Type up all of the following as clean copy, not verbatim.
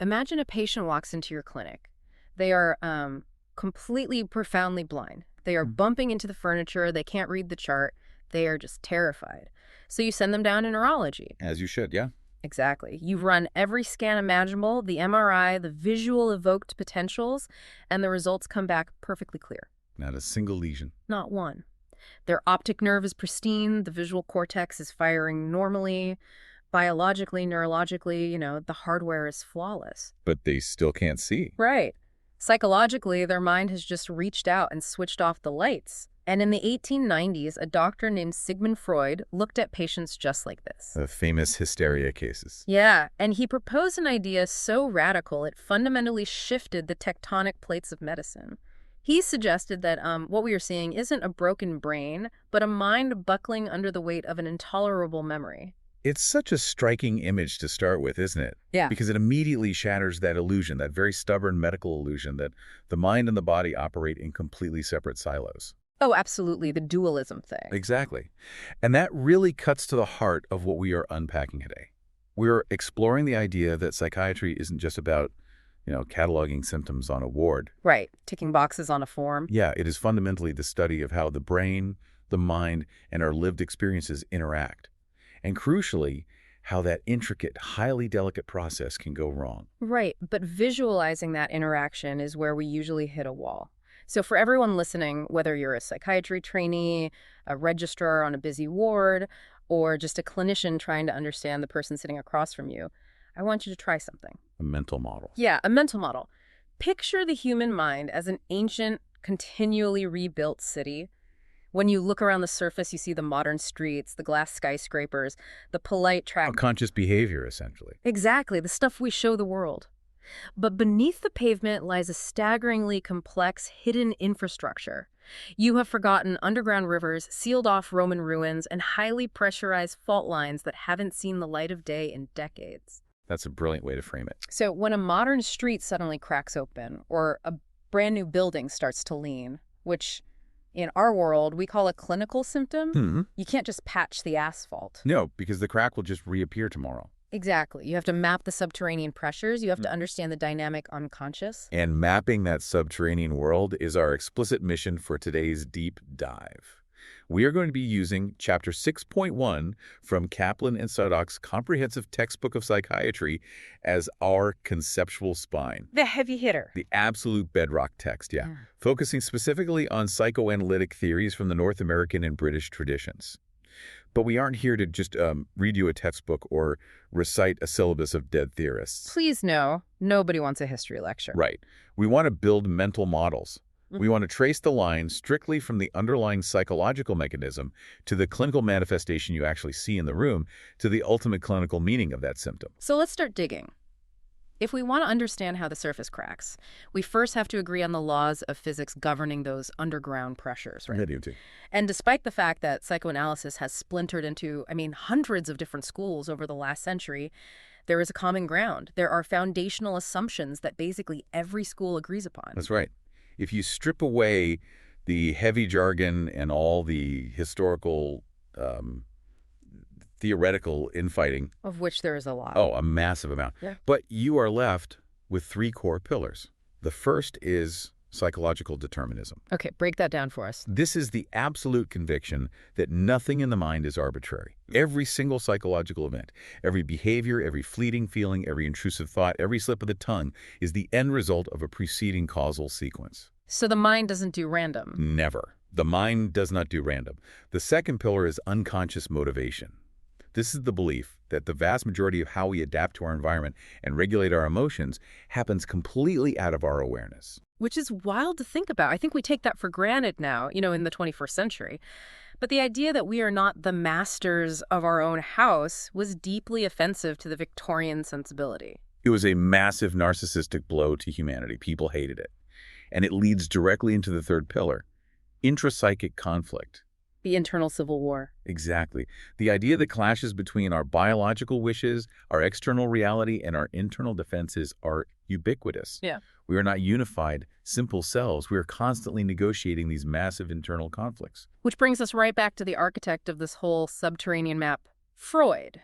Imagine a patient walks into your clinic. They are completely, profoundly blind. They are bumping into the furniture. They can't read the chart. They are just terrified. So you send them down to neurology. As you should, yeah. Exactly. You've run every scan imaginable, the MRI, the visual evoked potentials, and the results come back perfectly clear. Not a single lesion. Not one. Their optic nerve is pristine. The visual cortex is firing normally. Biologically, neurologically, the hardware is flawless. But they still can't see. Right. Psychologically, their mind has just reached out and switched off the lights. And in the 1890s, a doctor named Sigmund Freud looked at patients just like this. The famous hysteria cases. Yeah, and he proposed an idea so radical it fundamentally shifted the tectonic plates of medicine. He suggested that what we are seeing isn't a broken brain, but a mind buckling under the weight of an intolerable memory. It's such a striking image to start with, isn't it? Yeah. Because it immediately shatters that illusion, that very stubborn medical illusion that the mind and the body operate in completely separate silos. Oh, absolutely, the dualism thing. Exactly. And that really cuts to the heart of what we are unpacking today. We're exploring the idea that psychiatry isn't just about, cataloging symptoms on a ward. Right, ticking boxes on a form. Yeah, it is fundamentally the study of how the brain, the mind, and our lived experiences interact. And crucially, how that intricate, highly delicate process can go wrong. Right, but visualizing that interaction is where we usually hit a wall. So for everyone listening, whether you're a psychiatry trainee, a registrar on a busy ward, or just a clinician trying to understand the person sitting across from you, I want you to try something. A mental model. Yeah, a mental model. Picture the human mind as an ancient, continually rebuilt city. When you look around the surface, you see the modern streets, the glass skyscrapers, the polite Conscious behavior, essentially. Exactly, the stuff we show the world. But beneath the pavement lies a staggeringly complex, hidden infrastructure. You have forgotten underground rivers, sealed-off Roman ruins, and highly pressurized fault lines that haven't seen the light of day in decades. That's a brilliant way to frame it. So when a modern street suddenly cracks open, or a brand new building starts to lean, which in our world we call a clinical symptom, you can't just patch the asphalt. No, because the crack will just reappear tomorrow. Exactly. You have to map the subterranean pressures. You have to understand the dynamic unconscious. And mapping that subterranean world is our explicit mission for today's deep dive. We are going to be using Chapter 6.1 from Kaplan and Sadok's comprehensive textbook of psychiatry as our conceptual spine. The heavy hitter. The absolute bedrock text, yeah. Focusing specifically on psychoanalytic theories from the North American and British traditions. But we aren't here to just read you a textbook or recite a syllabus of dead theorists. Please no, nobody wants a history lecture. Right. We want to build mental models. We want to trace the line strictly from the underlying psychological mechanism to the clinical manifestation you actually see in the room to the ultimate clinical meaning of that symptom. So let's start digging. If we want to understand how the surface cracks, we first have to agree on the laws of physics governing those underground pressures, right? And despite the fact that psychoanalysis has splintered into, hundreds of different schools over the last century, there is a common ground. There are foundational assumptions that basically every school agrees upon. That's right. If you strip away the heavy jargon and all the historical, theoretical infighting. Of which there is a lot. Oh, a massive amount. Yeah. But you are left with three core pillars. The first is psychological determinism. Okay, break that down for us. This is the absolute conviction that nothing in the mind is arbitrary. Every single psychological event, every behavior, every fleeting feeling, every intrusive thought, every slip of the tongue is the end result of a preceding causal sequence. So the mind doesn't do random? Never. The mind does not do random. The second pillar is unconscious motivation. This is the belief that the vast majority of how we adapt to our environment and regulate our emotions happens completely out of our awareness. Which is wild to think about. I think we take that for granted now, in the 21st century. But the idea that we are not the masters of our own house was deeply offensive to the Victorian sensibility. It was a massive narcissistic blow to humanity. People hated it. And it leads directly into the third pillar, intrapsychic conflict. The internal civil war. Exactly. The idea that clashes between our biological wishes, our external reality, and our internal defenses are ubiquitous. Yeah. We are not unified, simple selves. We are constantly negotiating these massive internal conflicts. Which brings us right back to the architect of this whole subterranean map, Freud.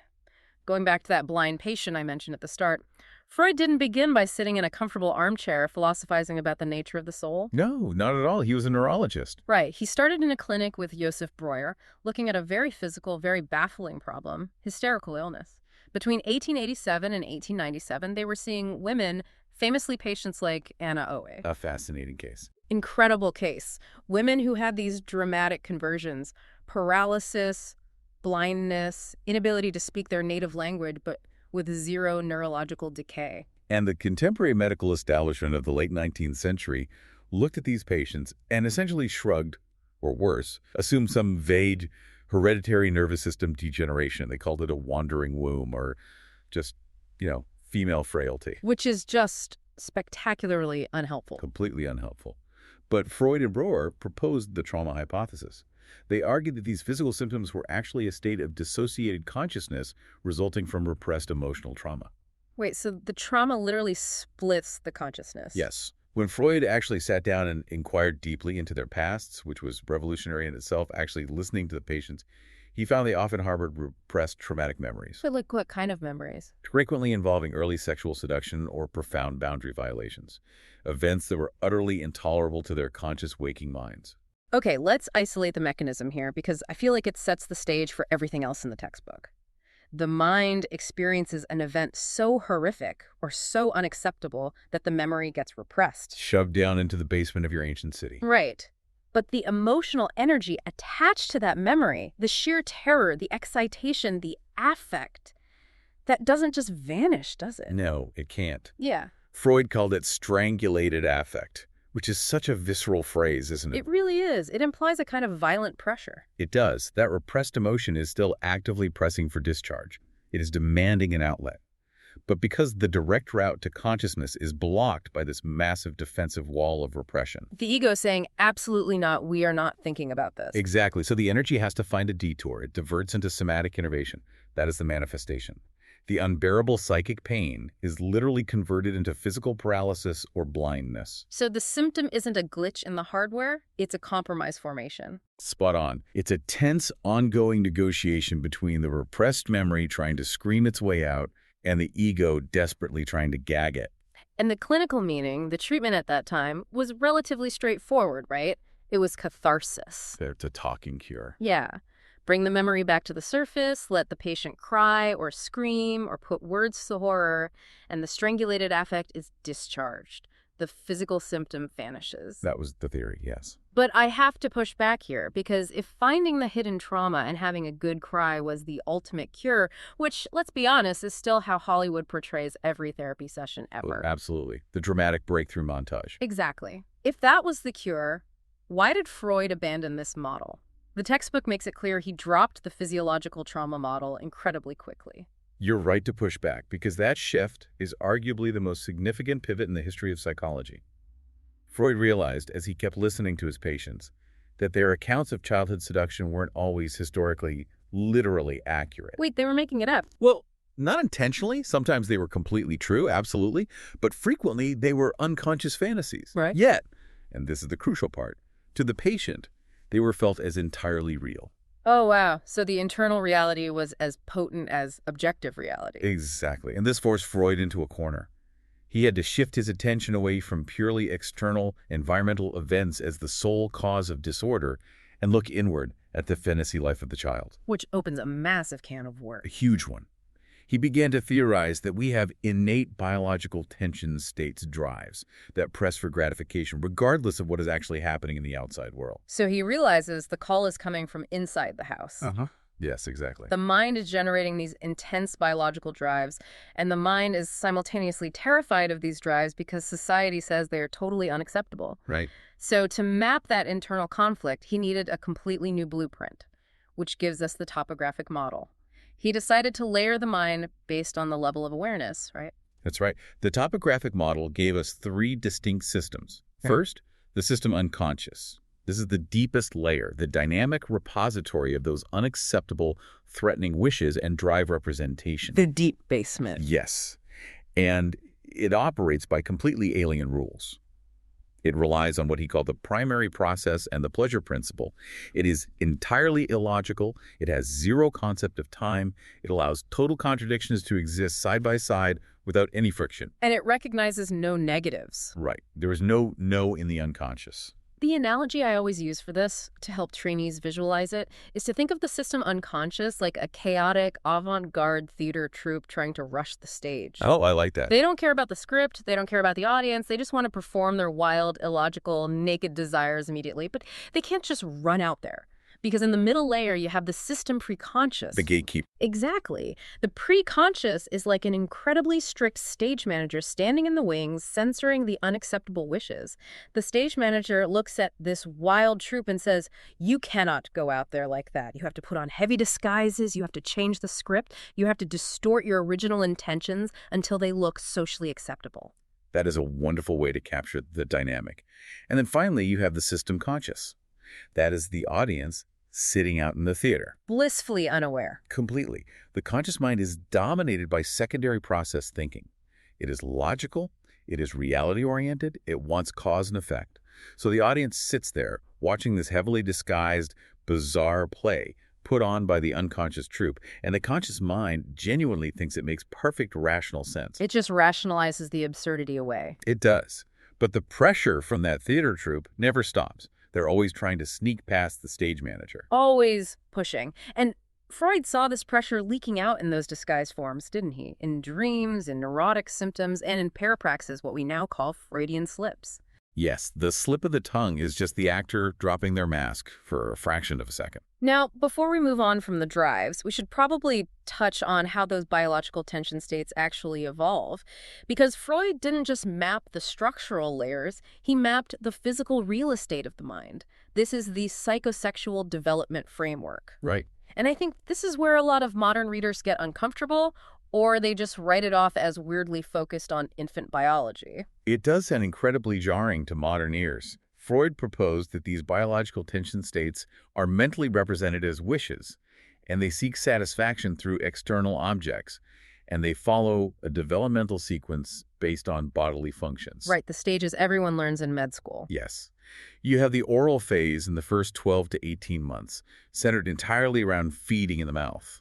Going back to that blind patient I mentioned at the start, Freud didn't begin by sitting in a comfortable armchair philosophizing about the nature of the soul. No, not at all. He was a neurologist. Right. He started in a clinic with Joseph Breuer, looking at a very physical, very baffling problem, hysterical illness. Between 1887 and 1897, they were seeing women, famously patients like Anna Owe. A fascinating case. Incredible case. Women who had these dramatic conversions, paralysis, blindness, inability to speak their native language, but with zero neurological decay. And the contemporary medical establishment of the late 19th century looked at these patients and essentially shrugged, or worse, assumed some vague hereditary nervous system degeneration. They called it a wandering womb or just, female frailty. Which is just spectacularly unhelpful. Completely unhelpful. But Freud and Breuer proposed the trauma hypothesis. They argued that these physical symptoms were actually a state of dissociated consciousness resulting from repressed emotional trauma. Wait, so the trauma literally splits the consciousness? Yes. When Freud actually sat down and inquired deeply into their pasts, which was revolutionary in itself, actually listening to the patients, he found they often harbored repressed traumatic memories. But like what kind of memories? Frequently involving early sexual seduction or profound boundary violations. Events that were utterly intolerable to their conscious waking minds. Okay, let's isolate the mechanism here because I feel like it sets the stage for everything else in the textbook. The mind experiences an event so horrific or so unacceptable that the memory gets repressed. Shoved down into the basement of your ancient city. Right. But the emotional energy attached to that memory, the sheer terror, the excitation, the affect, that doesn't just vanish, does it? No, it can't. Yeah. Freud called it strangulated affect, which is such a visceral phrase, isn't it? It really is. It implies a kind of violent pressure. It does. That repressed emotion is still actively pressing for discharge. It is demanding an outlet. But because the direct route to consciousness is blocked by this massive defensive wall of repression. The ego saying, absolutely not, we are not thinking about this. Exactly. So the energy has to find a detour. It diverts into somatic innervation. That is the manifestation. The unbearable psychic pain is literally converted into physical paralysis or blindness. So the symptom isn't a glitch in the hardware, it's a compromise formation. Spot on. It's a tense, ongoing negotiation between the repressed memory trying to scream its way out and the ego desperately trying to gag it. And the clinical meaning, the treatment at that time, was relatively straightforward, right? It was catharsis. It's a talking cure. Yeah. Bring the memory back to the surface, let the patient cry or scream or put words to horror, and the strangulated affect is discharged. The physical symptom vanishes. That was the theory, yes. But I have to push back here, because if finding the hidden trauma and having a good cry was the ultimate cure, which, let's be honest, is still how Hollywood portrays every therapy session ever. Absolutely. The dramatic breakthrough montage. Exactly. If that was the cure, why did Freud abandon this model? The textbook makes it clear he dropped the physiological trauma model incredibly quickly. You're right to push back, because that shift is arguably the most significant pivot in the history of psychology. Freud realized, as he kept listening to his patients, that their accounts of childhood seduction weren't always historically, literally accurate. Wait, they were making it up? Well, not intentionally. Sometimes they were completely true, absolutely. But frequently, they were unconscious fantasies. Right. Yet, and this is the crucial part, to the patient, they were felt as entirely real. Oh, wow. So the internal reality was as potent as objective reality. Exactly. And this forced Freud into a corner. He had to shift his attention away from purely external environmental events as the sole cause of disorder and look inward at the fantasy life of the child. Which opens a massive can of worms. A huge one. He began to theorize that we have innate biological tension states drives that press for gratification, regardless of what is actually happening in the outside world. So he realizes the call is coming from inside the house. Yes, exactly. The mind is generating these intense biological drives, and the mind is simultaneously terrified of these drives because society says they are totally unacceptable. Right. So to map that internal conflict, he needed a completely new blueprint, which gives us the topographic model. He decided to layer the mind based on the level of awareness, right? That's right. The topographic model gave us three distinct systems. First, the system unconscious. This is the deepest layer, the dynamic repository of those unacceptable, threatening wishes and drive representation. The deep basement. Yes. And it operates by completely alien rules. It relies on what he called the primary process and the pleasure principle. It is entirely illogical. It has zero concept of time. It allows total contradictions to exist side by side without any friction. And it recognizes no negatives. Right. There is no no in the unconscious. The analogy I always use for this, to help trainees visualize it, is to think of the system unconscious like a chaotic, avant-garde theater troupe trying to rush the stage. Oh, I like that. They don't care about the script, they don't care about the audience, they just want to perform their wild, illogical, naked desires immediately, but they can't just run out there. Because in the middle layer, you have the system preconscious. The gatekeeper. Exactly. The preconscious is like an incredibly strict stage manager standing in the wings, censoring the unacceptable wishes. The stage manager looks at this wild troupe and says, you cannot go out there like that. You have to put on heavy disguises, you have to change the script, you have to distort your original intentions until they look socially acceptable. That is a wonderful way to capture the dynamic. And then finally, you have the system conscious. That is the audience sitting out in the theater. Blissfully unaware. Completely. The conscious mind is dominated by secondary process thinking. It is logical, it is reality-oriented, it wants cause and effect. So the audience sits there watching this heavily disguised, bizarre play put on by the unconscious troupe, and the conscious mind genuinely thinks it makes perfect rational sense. It just rationalizes the absurdity away. It does. But the pressure from that theater troupe never stops. They're always trying to sneak past the stage manager. Always pushing. And Freud saw this pressure leaking out in those disguised forms, didn't he? In dreams, in neurotic symptoms, and in parapraxis, what we now call Freudian slips. Yes, the slip of the tongue is just the actor dropping their mask for a fraction of a second. Now, before we move on from the drives, we should probably touch on how those biological tension states actually evolve. Because Freud didn't just map the structural layers, he mapped the physical real estate of the mind. This is the psychosexual development framework. Right. And I think this is where a lot of modern readers get uncomfortable, or they just write it off as weirdly focused on infant biology. It does sound incredibly jarring to modern ears. Freud proposed that these biological tension states are mentally represented as wishes, and they seek satisfaction through external objects, and they follow a developmental sequence based on bodily functions. Right, the stages everyone learns in med school. Yes. You have the oral phase in the first 12 to 18 months, centered entirely around feeding in the mouth.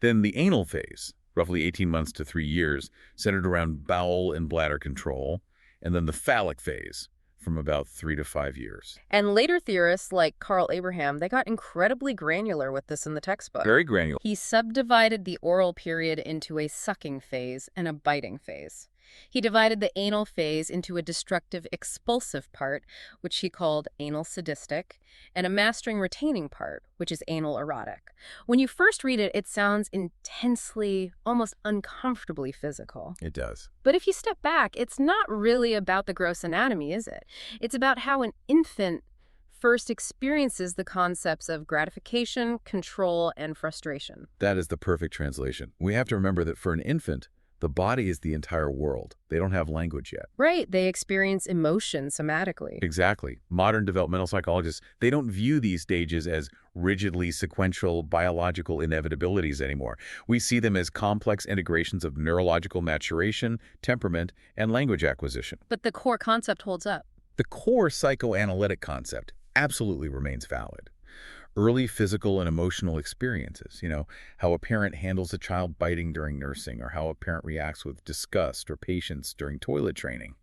Then the anal phase, roughly 18 months to 3 years, centered around bowel and bladder control, and then the phallic phase, from about 3 to 5 years. And later theorists like Carl Abraham, they got incredibly granular with this in the textbook. Very granular. He subdivided the oral period into a sucking phase and a biting phase. He divided the anal phase into a destructive expulsive part, which he called anal sadistic, and a mastering retaining part, which is anal erotic. When you first read it, it sounds intensely, almost uncomfortably physical. It does. But if you step back, it's not really about the gross anatomy, is it? It's about how an infant first experiences the concepts of gratification, control, and frustration. That is the perfect translation. We have to remember that for an infant, the body is the entire world. They don't have language yet. Right. They experience emotion somatically. Exactly. Modern developmental psychologists, they don't view these stages as rigidly sequential biological inevitabilities anymore. We see them as complex integrations of neurological maturation, temperament, and language acquisition. But the core concept holds up. The core psychoanalytic concept absolutely remains valid. Early physical and emotional experiences, how a parent handles a child biting during nursing, or how a parent reacts with disgust or patience during toilet training.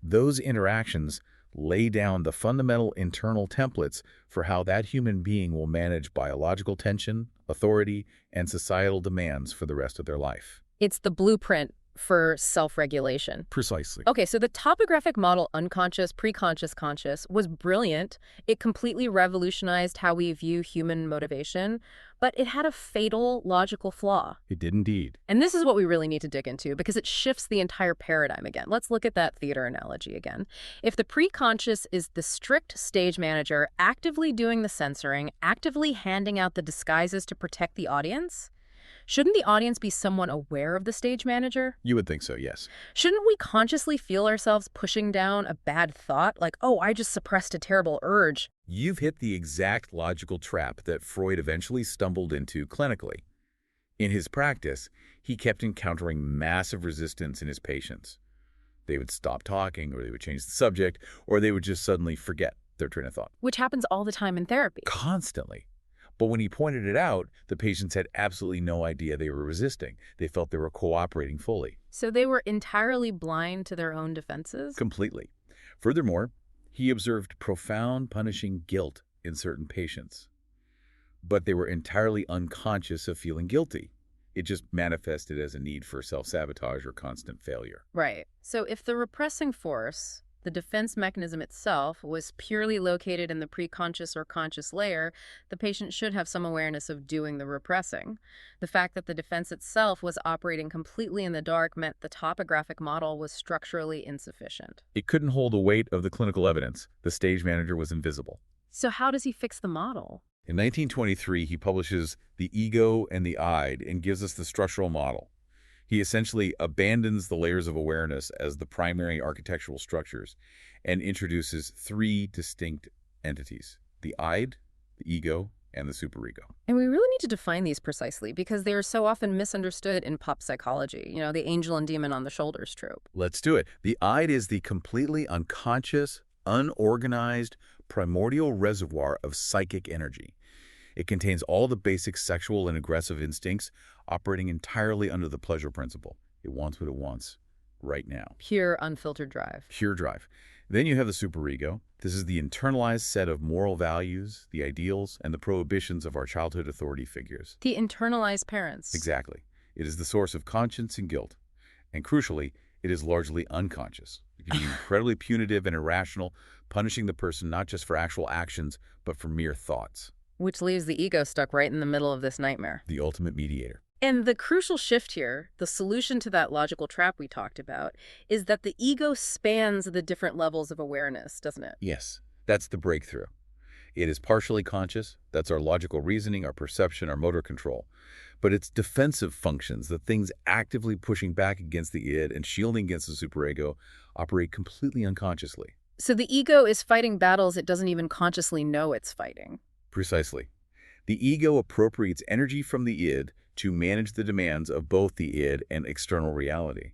Those interactions lay down the fundamental internal templates for how that human being will manage biological tension, authority, and societal demands for the rest of their life. It's the blueprint for self-regulation. Precisely. Okay, so the topographic model, unconscious, preconscious, conscious, was brilliant. It completely revolutionized how we view human motivation, but it had a fatal logical flaw. It did indeed. And this is what we really need to dig into because it shifts the entire paradigm again. Let's look at that theater analogy again. If the preconscious is the strict stage manager actively doing the censoring, actively handing out the disguises to protect the audience, shouldn't the audience be somewhat aware of the stage manager? You would think so, yes. Shouldn't we consciously feel ourselves pushing down a bad thought? Like, oh, I just suppressed a terrible urge. You've hit the exact logical trap that Freud eventually stumbled into clinically. In his practice, he kept encountering massive resistance in his patients. They would stop talking, or they would change the subject, or they would just suddenly forget their train of thought. Which happens all the time in therapy. Constantly. But when he pointed it out, the patients had absolutely no idea they were resisting. They felt they were cooperating fully. So they were entirely blind to their own defenses? Completely. Furthermore, he observed profound punishing guilt in certain patients. But they were entirely unconscious of feeling guilty. It just manifested as a need for self-sabotage or constant failure. Right. So if the repressing force, the defense mechanism itself, was purely located in the preconscious or conscious layer, the patient should have some awareness of doing the repressing. The fact that the defense itself was operating completely in the dark meant the topographic model was structurally insufficient. It couldn't hold the weight of the clinical evidence. The stage manager was invisible. So how does he fix the model? In 1923, he publishes The Ego and the Id and gives us the structural model. He essentially abandons the layers of awareness as the primary architectural structures and introduces three distinct entities: the id, the ego, and the superego. And we really need to define these precisely because they are so often misunderstood in pop psychology, the angel and demon on the shoulders trope. Let's do it. The id is the completely unconscious, unorganized, primordial reservoir of psychic energy. It contains all the basic sexual and aggressive instincts operating entirely under the pleasure principle. It wants what it wants right now. Pure, unfiltered drive. Pure drive. Then you have the superego. This is the internalized set of moral values, the ideals, and the prohibitions of our childhood authority figures. The internalized parents. Exactly. It is the source of conscience and guilt. And crucially, it is largely unconscious. It can be incredibly punitive and irrational, punishing the person not just for actual actions, but for mere thoughts. Which leaves the ego stuck right in the middle of this nightmare. The ultimate mediator. And the crucial shift here, the solution to that logical trap we talked about, is that the ego spans the different levels of awareness, doesn't it? Yes, that's the breakthrough. It is partially conscious. That's our logical reasoning, our perception, our motor control. But its defensive functions, the things actively pushing back against the id and shielding against the superego, operate completely unconsciously. So the ego is fighting battles it doesn't even consciously know it's fighting. Precisely. The ego appropriates energy from the id to manage the demands of both the id and external reality.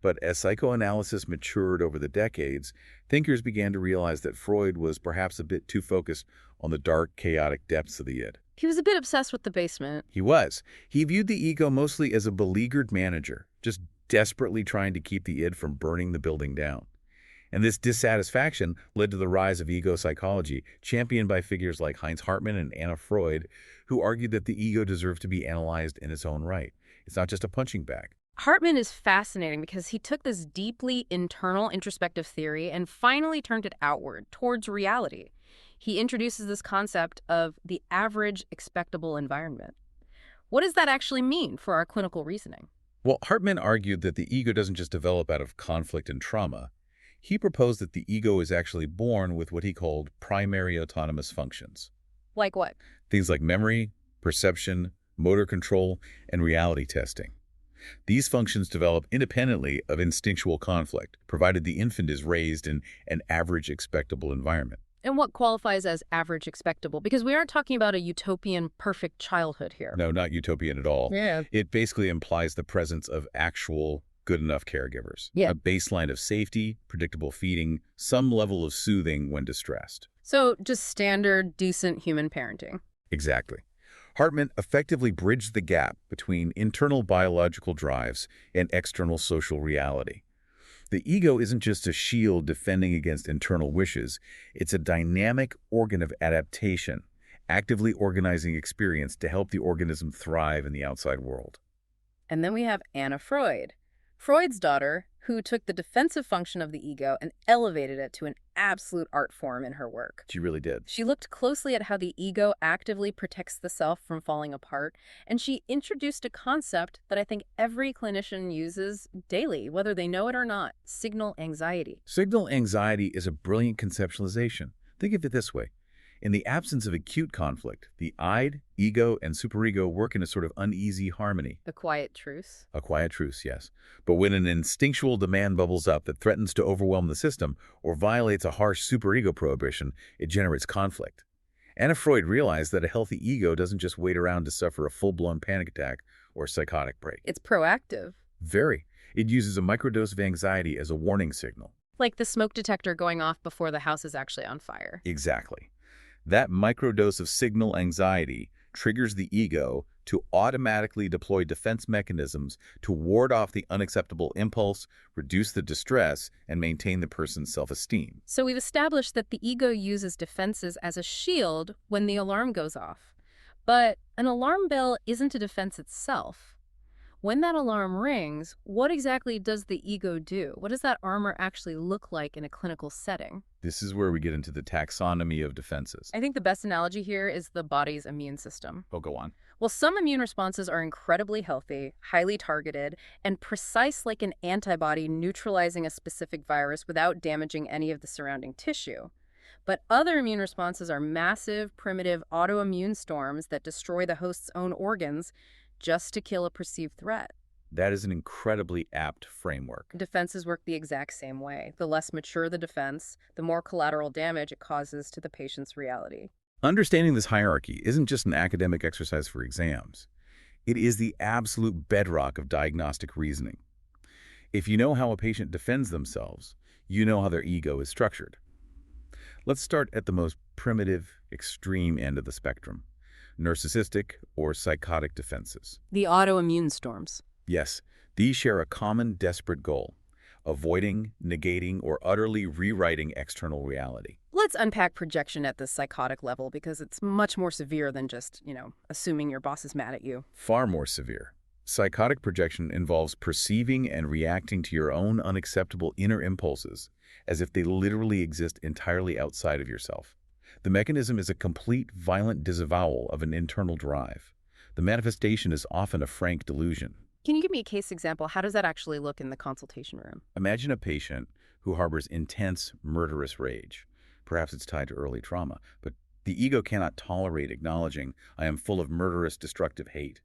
But as psychoanalysis matured over the decades, thinkers began to realize that Freud was perhaps a bit too focused on the dark, chaotic depths of the id. He was a bit obsessed with the basement. He was. He viewed the ego mostly as a beleaguered manager, just desperately trying to keep the id from burning the building down. And this dissatisfaction led to the rise of ego psychology, championed by figures like Heinz Hartmann and Anna Freud, who argued that the ego deserved to be analyzed in its own right. It's not just a punching bag. Hartmann is fascinating because he took this deeply internal introspective theory and finally turned it outward, towards reality. He introduces this concept of the average expectable environment. What does that actually mean for our clinical reasoning? Well, Hartmann argued that the ego doesn't just develop out of conflict and trauma. He proposed that the ego is actually born with what he called primary autonomous functions. Like what? Things like memory, perception, motor control, and reality testing. These functions develop independently of instinctual conflict, provided the infant is raised in an average expectable environment. And what qualifies as average expectable? Because we aren't talking about a utopian perfect childhood here. No, not utopian at all. Yeah. It basically implies the presence of actual good enough caregivers. Yeah. A baseline of safety, predictable feeding, some level of soothing when distressed. So just standard, decent human parenting. Exactly. Hartmann effectively bridged the gap between internal biological drives and external social reality. The ego isn't just a shield defending against internal wishes. It's a dynamic organ of adaptation, actively organizing experience to help the organism thrive in the outside world. And then we have Anna Freud, Freud's daughter, who took the defensive function of the ego and elevated it to an absolute art form in her work. She really did. She looked closely at how the ego actively protects the self from falling apart, and she introduced a concept that I think every clinician uses daily, whether they know it or not: signal anxiety. Signal anxiety is a brilliant conceptualization. Think of it this way. In the absence of acute conflict, the id, ego, and superego work in a sort of uneasy harmony. A quiet truce. A quiet truce, yes. But when an instinctual demand bubbles up that threatens to overwhelm the system or violates a harsh superego prohibition, it generates conflict. Anna Freud realized that a healthy ego doesn't just wait around to suffer a full-blown panic attack or psychotic break. It's proactive. Very. It uses a microdose of anxiety as a warning signal. Like the smoke detector going off before the house is actually on fire. Exactly. That microdose of signal anxiety triggers the ego to automatically deploy defense mechanisms to ward off the unacceptable impulse, reduce the distress, and maintain the person's self-esteem. So we've established that the ego uses defenses as a shield when the alarm goes off. But an alarm bell isn't a defense itself. When that alarm rings, what exactly does the ego do? What does that armor actually look like in a clinical setting? This is where we get into the taxonomy of defenses. I think the best analogy here is the body's immune system. Oh, go on. Well, some immune responses are incredibly healthy, highly targeted, and precise like an antibody neutralizing a specific virus without damaging any of the surrounding tissue. But other immune responses are massive, primitive autoimmune storms that destroy the host's own organs just to kill a perceived threat. That is an incredibly apt framework. Defenses work the exact same way. The less mature the defense, the more collateral damage it causes to the patient's reality. Understanding this hierarchy isn't just an academic exercise for exams. It is the absolute bedrock of diagnostic reasoning. If you know how a patient defends themselves, you know how their ego is structured. Let's start at the most primitive, extreme end of the spectrum. Narcissistic or psychotic defenses. The autoimmune storms. Yes, these share a common desperate goal: avoiding, negating, or utterly rewriting external reality. Let's unpack projection at the psychotic level because it's much more severe than just, assuming your boss is mad at you. Far more severe. Psychotic projection involves perceiving and reacting to your own unacceptable inner impulses as if they literally exist entirely outside of yourself. The mechanism is a complete, violent disavowal of an internal drive. The manifestation is often a frank delusion. Can you give me a case example? How does that actually look in the consultation room? Imagine a patient who harbors intense, murderous rage. Perhaps it's tied to early trauma, but the ego cannot tolerate acknowledging, "I am full of murderous, destructive hate."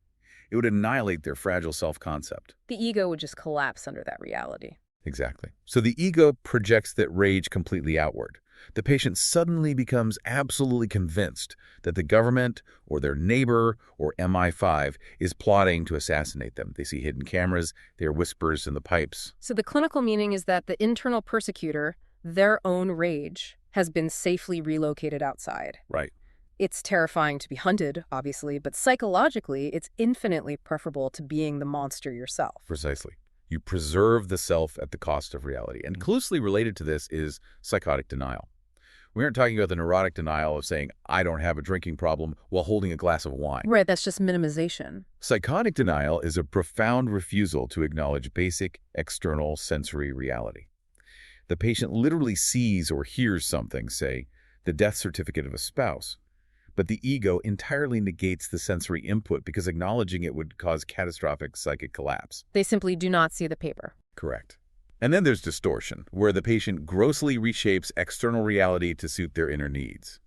It would annihilate their fragile self-concept. The ego would just collapse under that reality. Exactly. So the ego projects that rage completely outward. The patient suddenly becomes absolutely convinced that the government or their neighbor or MI5 is plotting to assassinate them. They see hidden cameras, they hear whispers in the pipes. So the clinical meaning is that the internal persecutor, their own rage, has been safely relocated outside. Right. It's terrifying to be hunted, obviously, but psychologically, it's infinitely preferable to being the monster yourself. Precisely. You preserve the self at the cost of reality. And closely related to this is psychotic denial. We aren't talking about the neurotic denial of saying, "I don't have a drinking problem," while holding a glass of wine. Right, that's just minimization. Psychotic denial is a profound refusal to acknowledge basic, external sensory reality. The patient literally sees or hears something, say, the death certificate of a spouse, but the ego entirely negates the sensory input because acknowledging it would cause catastrophic psychic collapse. They simply do not see the paper. Correct. And then there's distortion, where the patient grossly reshapes external reality to suit their inner needs.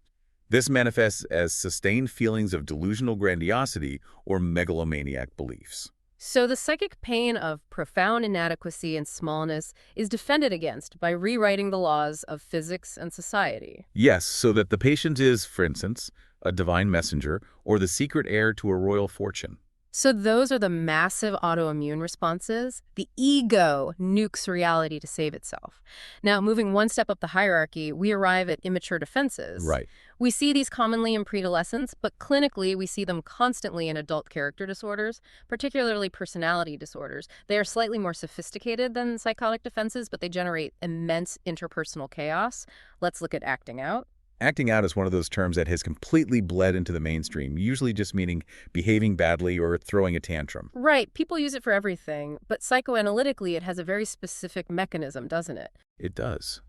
This manifests as sustained feelings of delusional grandiosity or megalomaniac beliefs. So the psychic pain of profound inadequacy and smallness is defended against by rewriting the laws of physics and society. Yes, so that the patient is, for instance, a divine messenger or the secret heir to a royal fortune. So those are the massive autoimmune responses. The ego nukes reality to save itself. Now, moving one step up the hierarchy, we arrive at immature defenses. Right. We see these commonly in preadolescents, but clinically we see them constantly in adult character disorders, particularly personality disorders. They are slightly more sophisticated than psychotic defenses, but they generate immense interpersonal chaos. Let's look at acting out. Acting out is one of those terms that has completely bled into the mainstream, usually just meaning behaving badly or throwing a tantrum. Right. People use it for everything, but psychoanalytically it has a very specific mechanism, doesn't it? It does.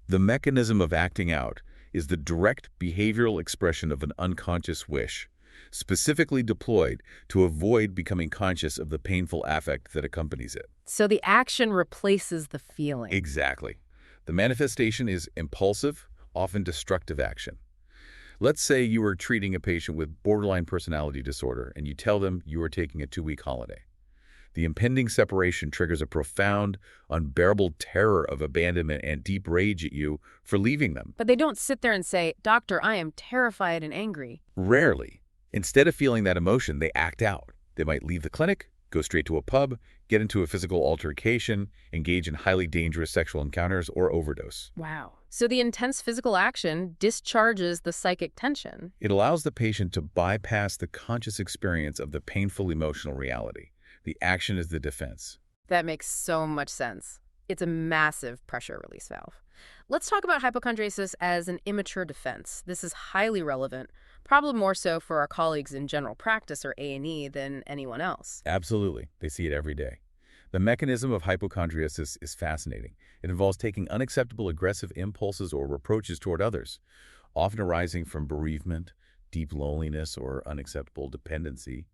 The mechanism of acting out is the direct behavioral expression of an unconscious wish, specifically deployed to avoid becoming conscious of the painful affect that accompanies it. So the action replaces the feeling. Exactly. The manifestation is impulsive, often destructive action. Let's say you are treating a patient with borderline personality disorder and you tell them you are taking a 2-week holiday. The impending separation triggers a profound, unbearable terror of abandonment and deep rage at you for leaving them. But they don't sit there and say, "Doctor, I am terrified and angry." Rarely. Instead of feeling that emotion, they act out. They might leave the clinic, Go straight to a pub, get into a physical altercation, engage in highly dangerous sexual encounters, or overdose. Wow. So the intense physical action discharges the psychic tension. It allows the patient to bypass the conscious experience of the painful emotional reality. The action is the defense. That makes so much sense. It's a massive pressure release valve. Let's talk about hypochondriasis as an immature defense. This is highly relevant, probably more so for our colleagues in general practice or A&E than anyone else. Absolutely. They see it every day. The mechanism of hypochondriasis is fascinating. It involves taking unacceptable aggressive impulses or reproaches toward others, often arising from bereavement, deep loneliness, or unacceptable dependency,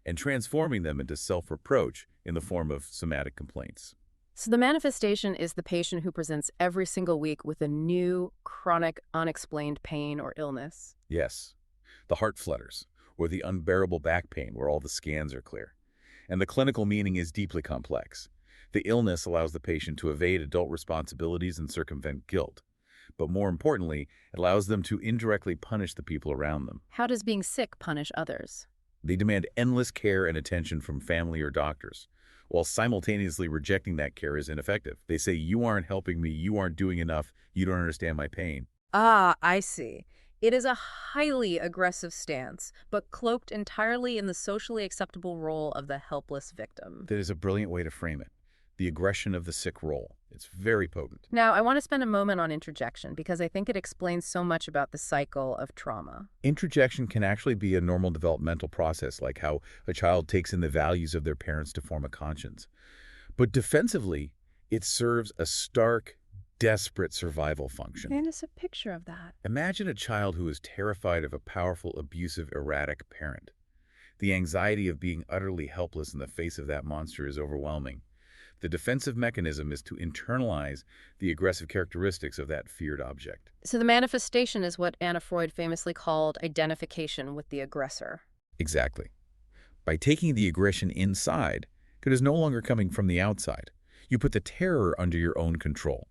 and transforming them into self-reproach in the form of somatic complaints. So the manifestation is the patient who presents every single week with a new, chronic, unexplained pain or illness. Yes. The heart flutters, or the unbearable back pain where all the scans are clear. And the clinical meaning is deeply complex. The illness allows the patient to evade adult responsibilities and circumvent guilt. But more importantly, it allows them to indirectly punish the people around them. How does being sick punish others? They demand endless care and attention from family or doctors, while simultaneously rejecting that care is ineffective. They say, "You aren't helping me, you aren't doing enough, you don't understand my pain." Ah, I see. It is a highly aggressive stance, but cloaked entirely in the socially acceptable role of the helpless victim. That is a brilliant way to frame it. The aggression of the sick role. It's very potent. Now, I want to spend a moment on interjection because I think it explains so much about the cycle of trauma. Interjection can actually be a normal developmental process, like how a child takes in the values of their parents to form a conscience. But defensively, it serves a stark, desperate survival function. And it's a picture of that. Imagine a child who is terrified of a powerful, abusive, erratic parent. The anxiety of being utterly helpless in the face of that monster is overwhelming. The defensive mechanism is to internalize the aggressive characteristics of that feared object. So the manifestation is what Anna Freud famously called identification with the aggressor. Exactly. By taking the aggression inside, it is no longer coming from the outside. You put the terror under your own control.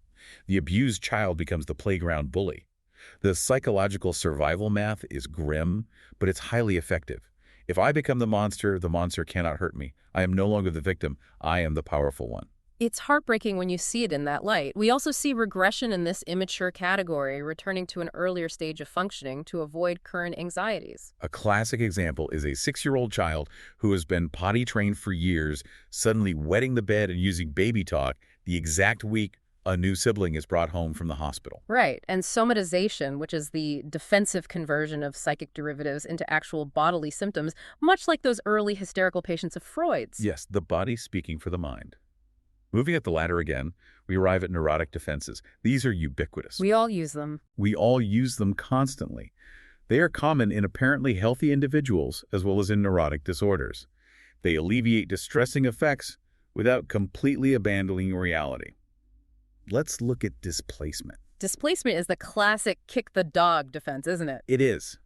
The abused child becomes the playground bully. The psychological survival math is grim, but it's highly effective. If I become the monster cannot hurt me. I am no longer the victim. I am the powerful one. It's heartbreaking when you see it in that light. We also see regression in this immature category, returning to an earlier stage of functioning to avoid current anxieties. A classic example is a 6-year-old child who has been potty trained for years, suddenly wetting the bed and using baby talk the exact week a new sibling is brought home from the hospital. Right, and somatization, which is the defensive conversion of psychic derivatives into actual bodily symptoms, much like those early hysterical patients of Freud's. Yes, the body speaking for the mind. Moving at the ladder again, we arrive at neurotic defenses. These are ubiquitous. We all use them. We all use them constantly. They are common in apparently healthy individuals as well as in neurotic disorders. They alleviate distressing effects without completely abandoning reality. Let's look at displacement. Displacement is the classic kick the dog defense, isn't it? It is.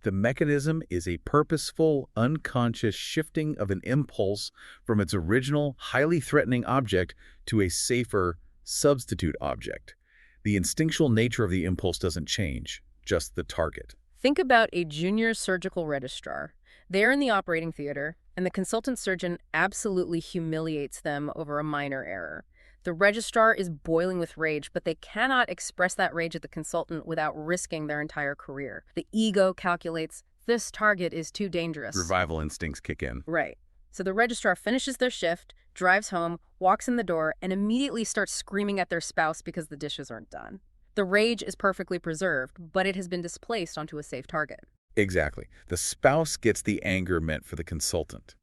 The mechanism is a purposeful, unconscious shifting of an impulse from its original, highly threatening object to a safer, substitute object. The instinctual nature of the impulse doesn't change, just the target. Think about a junior surgical registrar. They're in the operating theater, and the consultant surgeon absolutely humiliates them over a minor error. The registrar is boiling with rage, but they cannot express that rage at the consultant without risking their entire career. The ego calculates, this target is too dangerous. Survival instincts kick in. Right. So the registrar finishes their shift, drives home, walks in the door, and immediately starts screaming at their spouse because the dishes aren't done. The rage is perfectly preserved, but it has been displaced onto a safe target. Exactly. The spouse gets the anger meant for the consultant.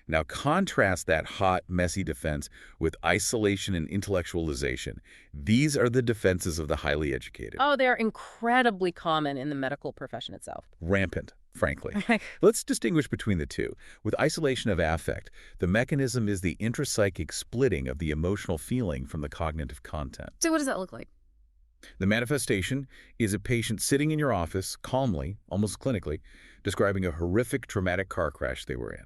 Now contrast that hot, messy defense with isolation and intellectualization. These are the defenses of the highly educated. Oh, they're incredibly common in the medical profession itself. Rampant, frankly. Let's distinguish between the two. With isolation of affect, the mechanism is the intrapsychic splitting of the emotional feeling from the cognitive content. So what does that look like? The manifestation is a patient sitting in your office, calmly, almost clinically, describing a horrific traumatic car crash they were in.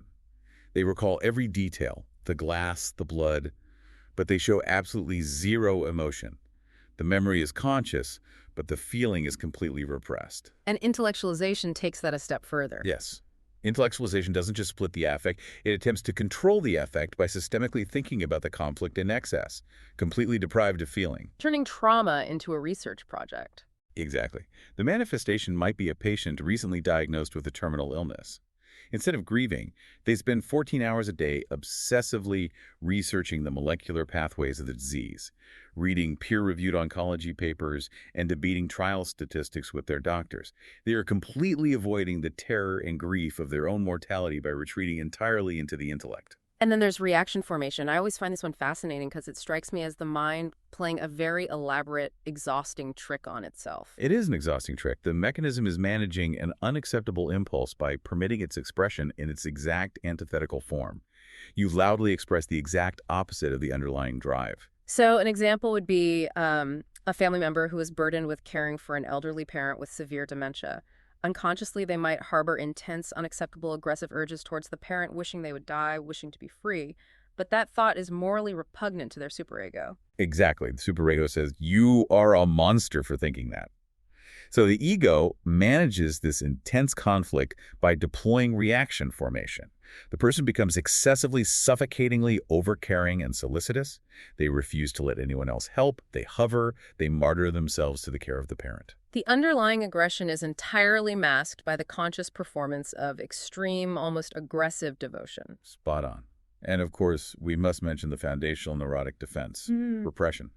They recall every detail, the glass, the blood, but they show absolutely zero emotion. The memory is conscious, but the feeling is completely repressed. And intellectualization takes that a step further. Yes. Intellectualization doesn't just split the affect, it attempts to control the affect by systemically thinking about the conflict in excess, completely deprived of feeling. Turning trauma into a research project. Exactly. The manifestation might be a patient recently diagnosed with a terminal illness. Instead of grieving, they spend 14 hours a day obsessively researching the molecular pathways of the disease, reading peer-reviewed oncology papers, and debating trial statistics with their doctors. They are completely avoiding the terror and grief of their own mortality by retreating entirely into the intellect. And then there's reaction formation. I always find this one fascinating because it strikes me as the mind playing a very elaborate, exhausting trick on itself. It is an exhausting trick. The mechanism is managing an unacceptable impulse by permitting its expression in its exact antithetical form. You loudly express the exact opposite of the underlying drive. So an example would be a family member who is burdened with caring for an elderly parent with severe dementia. Unconsciously, they might harbor intense, unacceptable, aggressive urges towards the parent, wishing they would die, wishing to be free. But that thought is morally repugnant to their superego. Exactly. The superego says, you are a monster for thinking that. So the ego manages this intense conflict by deploying reaction formation. The person becomes excessively, suffocatingly overcaring and solicitous. They refuse to let anyone else help. They hover. They martyr themselves to the care of the parent. The underlying aggression is entirely masked by the conscious performance of extreme, almost aggressive devotion. Spot on. And of course, we must mention the foundational neurotic defense, repression,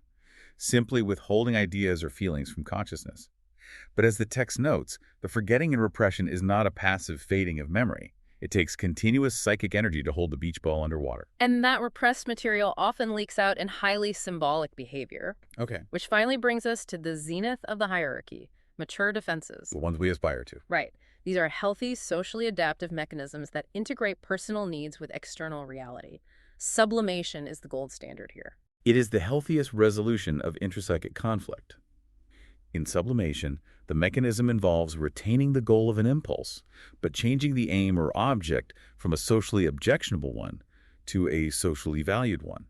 simply withholding ideas or feelings from consciousness. But as the text notes, the forgetting and repression is not a passive fading of memory. It takes continuous psychic energy to hold the beach ball underwater. And that repressed material often leaks out in highly symbolic behavior. Okay. Which finally brings us to the zenith of the hierarchy, mature defenses. The ones we aspire to. Right. These are healthy, socially adaptive mechanisms that integrate personal needs with external reality. Sublimation is the gold standard here. It is the healthiest resolution of intrapsychic conflict. In sublimation, the mechanism involves retaining the goal of an impulse, but changing the aim or object from a socially objectionable one to a socially valued one.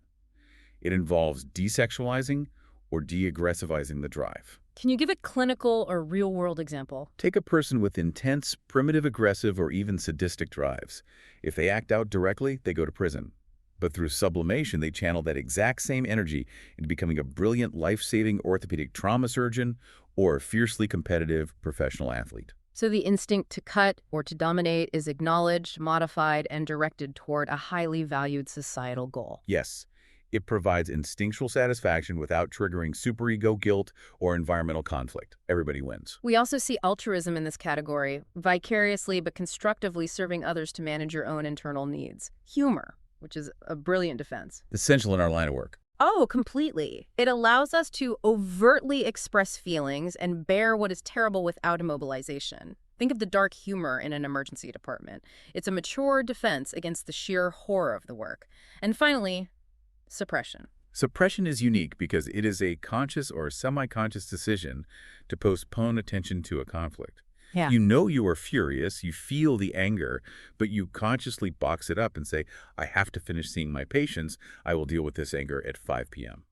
It involves desexualizing or de-aggressivizing the drive. Can you give a clinical or real-world example? Take a person with intense, primitive, aggressive, or even sadistic drives. If they act out directly, they go to prison. But through sublimation, they channel that exact same energy into becoming a brilliant, life-saving orthopedic trauma surgeon or a fiercely competitive professional athlete. So the instinct to cut or to dominate is acknowledged, modified, and directed toward a highly valued societal goal. Yes, it provides instinctual satisfaction without triggering superego guilt or environmental conflict. Everybody wins. We also see altruism in this category, vicariously but constructively serving others to manage your own internal needs. Humor, which is a brilliant defense. Essential in our line of work. Oh, completely. It allows us to overtly express feelings and bear what is terrible without immobilization. Think of the dark humor in an emergency department. It's a mature defense against the sheer horror of the work. And finally, suppression. Suppression is unique because it is a conscious or semi-conscious decision to postpone attention to a conflict. Yeah. You know you are furious, you feel the anger, but you consciously box it up and say, I have to finish seeing my patients. I will deal with this anger at 5 p.m.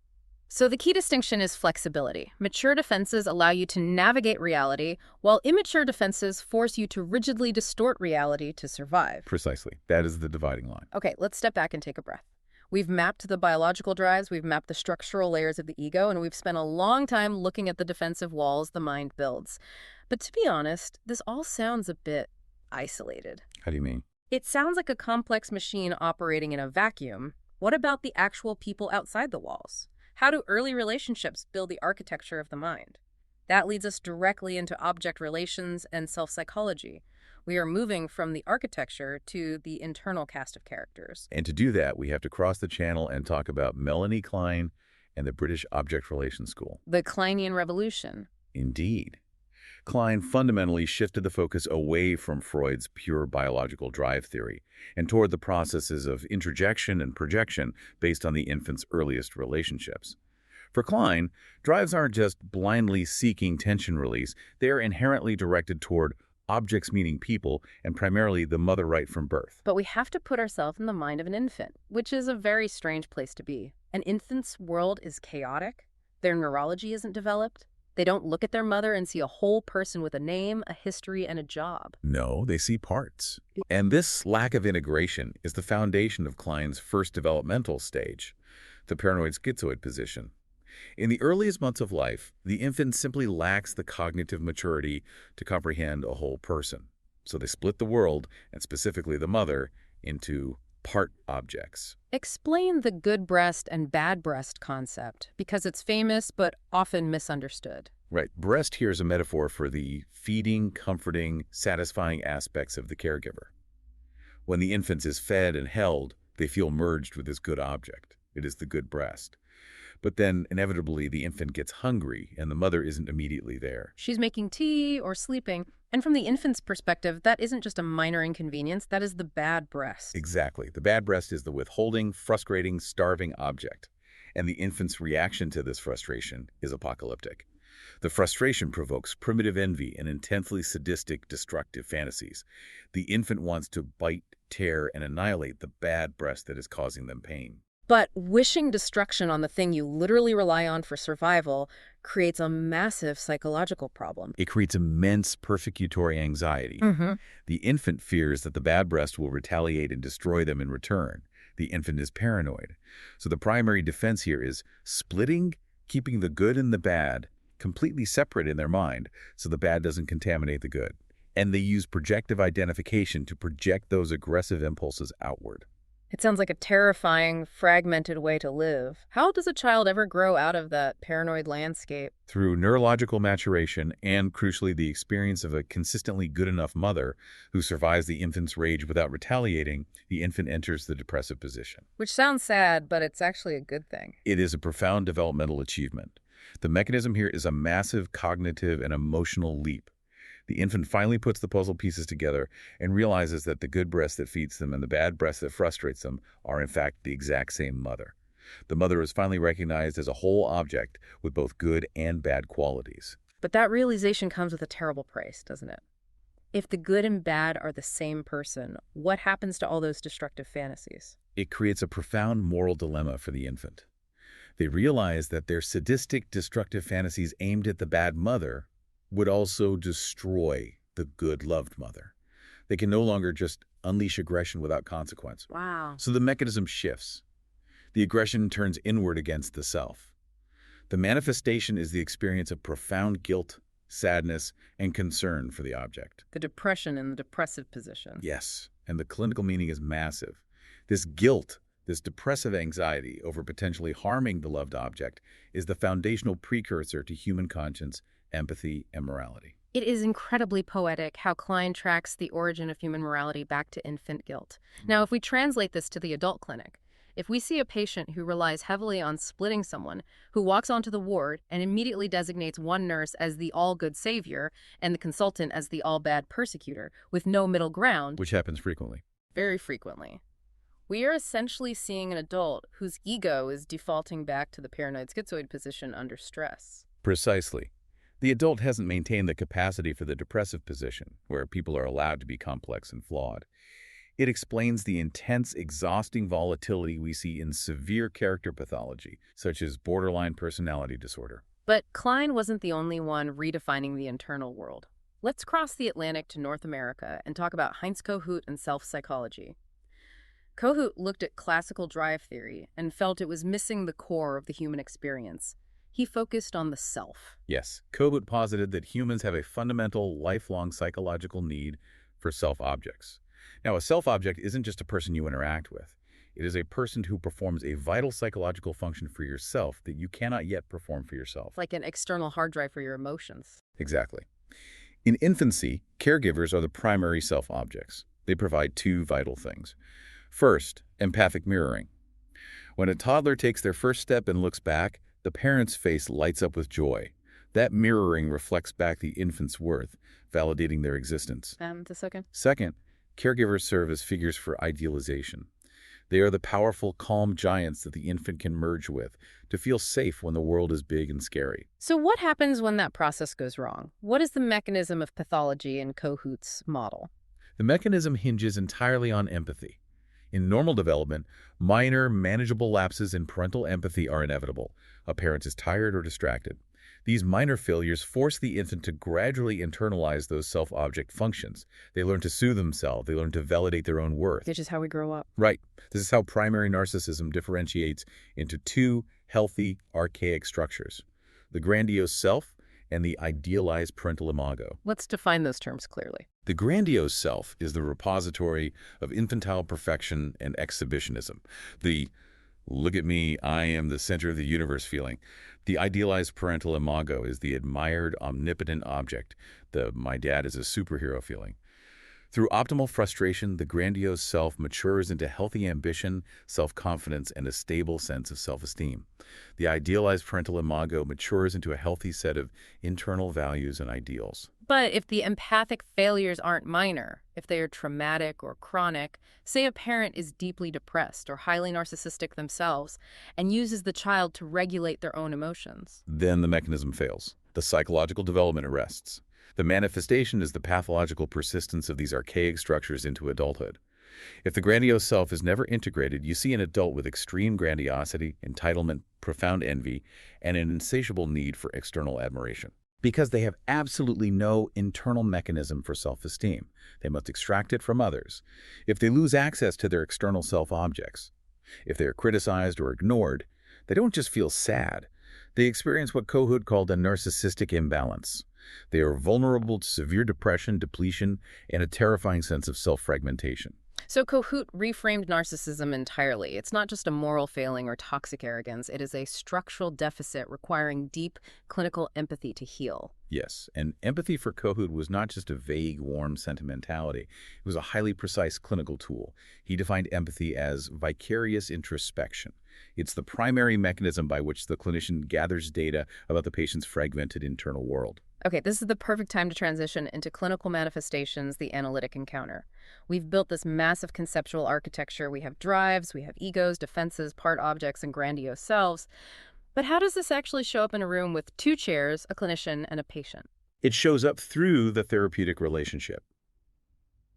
So the key distinction is flexibility. Mature defenses allow you to navigate reality, while immature defenses force you to rigidly distort reality to survive. Precisely. That is the dividing line. Okay, let's step back and take a breath. We've mapped the biological drives, we've mapped the structural layers of the ego, and we've spent a long time looking at the defensive walls the mind builds. But to be honest, this all sounds a bit isolated. How do you mean? It sounds like a complex machine operating in a vacuum. What about the actual people outside the walls? How do early relationships build the architecture of the mind? That leads us directly into object relations and self-psychology. We are moving from the architecture to the internal cast of characters. And to do that, we have to cross the channel and talk about Melanie Klein and the British Object Relations School. The Kleinian Revolution. Indeed. Klein fundamentally shifted the focus away from Freud's pure biological drive theory and toward the processes of introjection and projection based on the infant's earliest relationships. For Klein, drives aren't just blindly seeking tension release, they are inherently directed toward objects meaning people, and primarily the mother right from birth. But we have to put ourselves in the mind of an infant, which is a very strange place to be. An infant's world is chaotic. Their neurology isn't developed. They don't look at their mother and see a whole person with a name, a history, and a job. No, they see parts. And this lack of integration is the foundation of Klein's first developmental stage, the paranoid schizoid position. In the earliest months of life, the infant simply lacks the cognitive maturity to comprehend a whole person. So they split the world, and specifically the mother, into part objects. Explain the good breast and bad breast concept, because it's famous but often misunderstood. Right. Breast here is a metaphor for the feeding, comforting, satisfying aspects of the caregiver. When the infant is fed and held, they feel merged with this good object. It is the good breast. But then, inevitably, the infant gets hungry, and the mother isn't immediately there. She's making tea or sleeping, and from the infant's perspective, that isn't just a minor inconvenience, that is the bad breast. Exactly. The bad breast is the withholding, frustrating, starving object. And the infant's reaction to this frustration is apocalyptic. The frustration provokes primitive envy and intensely sadistic, destructive fantasies. The infant wants to bite, tear, and annihilate the bad breast that is causing them pain. But wishing destruction on the thing you literally rely on for survival creates a massive psychological problem. It creates immense persecutory anxiety. The infant fears that the bad breast will retaliate and destroy them in return. The infant is paranoid. So the primary defense here is splitting, keeping the good and the bad completely separate in their mind so the bad doesn't contaminate the good. And they use projective identification to project those aggressive impulses outward. It sounds like a terrifying, fragmented way to live. How does a child ever grow out of that paranoid landscape? Through neurological maturation and, crucially, the experience of a consistently good enough mother who survives the infant's rage without retaliating, the infant enters the depressive position. Which sounds sad, but it's actually a good thing. It is a profound developmental achievement. The mechanism here is a massive cognitive and emotional leap. The infant finally puts the puzzle pieces together and realizes that the good breast that feeds them and the bad breast that frustrates them are in fact the exact same mother. The mother is finally recognized as a whole object with both good and bad qualities. But that realization comes with a terrible price, doesn't it? If the good and bad are the same person, what happens to all those destructive fantasies? It creates a profound moral dilemma for the infant. They realize that their sadistic, destructive fantasies aimed at the bad mother would also destroy the good, loved mother. They can no longer just unleash aggression without consequence. Wow. So the mechanism shifts. The aggression turns inward against the self. The manifestation is the experience of profound guilt, sadness, and concern for the object. The depression in the depressive position. Yes, and the clinical meaning is massive. This guilt, this depressive anxiety over potentially harming the loved object, is the foundational precursor to human conscience, empathy, and morality. It is incredibly poetic how Klein tracks the origin of human morality back to infant guilt. Now, if we translate this to the adult clinic, if we see a patient who relies heavily on splitting someone, who walks onto the ward and immediately designates one nurse as the all-good savior and the consultant as the all-bad persecutor, with no middle ground— Which happens frequently. Very frequently. We are essentially seeing an adult whose ego is defaulting back to the paranoid schizoid position under stress. Precisely. The adult hasn't maintained the capacity for the depressive position, where people are allowed to be complex and flawed. It explains the intense, exhausting volatility we see in severe character pathology, such as borderline personality disorder. But Klein wasn't the only one redefining the internal world. Let's cross the Atlantic to North America and talk about Heinz Kohut and self-psychology. Kohut looked at classical drive theory and felt it was missing the core of the human experience. He focused on the self. Yes, Kohut posited that humans have a fundamental, lifelong psychological need for self-objects. Now, a self-object isn't just a person you interact with. It is a person who performs a vital psychological function for yourself that you cannot yet perform for yourself. Like an external hard drive for your emotions. Exactly. In infancy, caregivers are the primary self-objects. They provide two vital things. First, empathic mirroring. When a toddler takes their first step and looks back, the parent's face lights up with joy. That mirroring reflects back the infant's worth, validating their existence. And a second? Second, caregivers serve as figures for idealization. They are the powerful, calm giants that the infant can merge with to feel safe when the world is big and scary. So what happens when that process goes wrong? What is the mechanism of pathology in Kohut's model? The mechanism hinges entirely on empathy. In normal development, minor, manageable lapses in parental empathy are inevitable. A parent is tired or distracted. These minor failures force the infant to gradually internalize those self-object functions. They learn to soothe themselves. They learn to validate their own worth. Which is how we grow up. Right. This is how primary narcissism differentiates into two healthy, archaic structures: the grandiose self and the idealized parental imago. Let's define those terms clearly. The grandiose self is the repository of infantile perfection and exhibitionism. The "look at me, I am the center of the universe" feeling. The idealized parental imago is the admired, omnipotent object, the "my dad is a superhero" feeling. Through optimal frustration, the grandiose self matures into healthy ambition, self-confidence, and a stable sense of self-esteem. The idealized parental imago matures into a healthy set of internal values and ideals. But if the empathic failures aren't minor, if they are traumatic or chronic, say a parent is deeply depressed or highly narcissistic themselves and uses the child to regulate their own emotions, Then the mechanism fails. The psychological development arrests. The manifestation is the pathological persistence of these archaic structures into adulthood. If the grandiose self is never integrated, you see an adult with extreme grandiosity, entitlement, profound envy, and an insatiable need for external admiration. Because they have absolutely no internal mechanism for self-esteem. They must extract it from others. If they lose access to their external self-objects, if they are criticized or ignored, they don't just feel sad. They experience what Kohut called a narcissistic imbalance. They are vulnerable to severe depression, depletion, and a terrifying sense of self-fragmentation. So Kohut reframed narcissism entirely. It's not just a moral failing or toxic arrogance. It is a structural deficit requiring deep clinical empathy to heal. Yes, and empathy for Kohut was not just a vague, warm sentimentality. It was a highly precise clinical tool. He defined empathy as vicarious introspection. It's the primary mechanism by which the clinician gathers data about the patient's fragmented internal world. Okay, this is the perfect time to transition into clinical manifestations, the analytic encounter. We've built this massive conceptual architecture. We have drives, we have egos, defenses, part objects, and grandiose selves. But how does this actually show up in a room with two chairs, a clinician, and a patient? It shows up through the therapeutic relationship.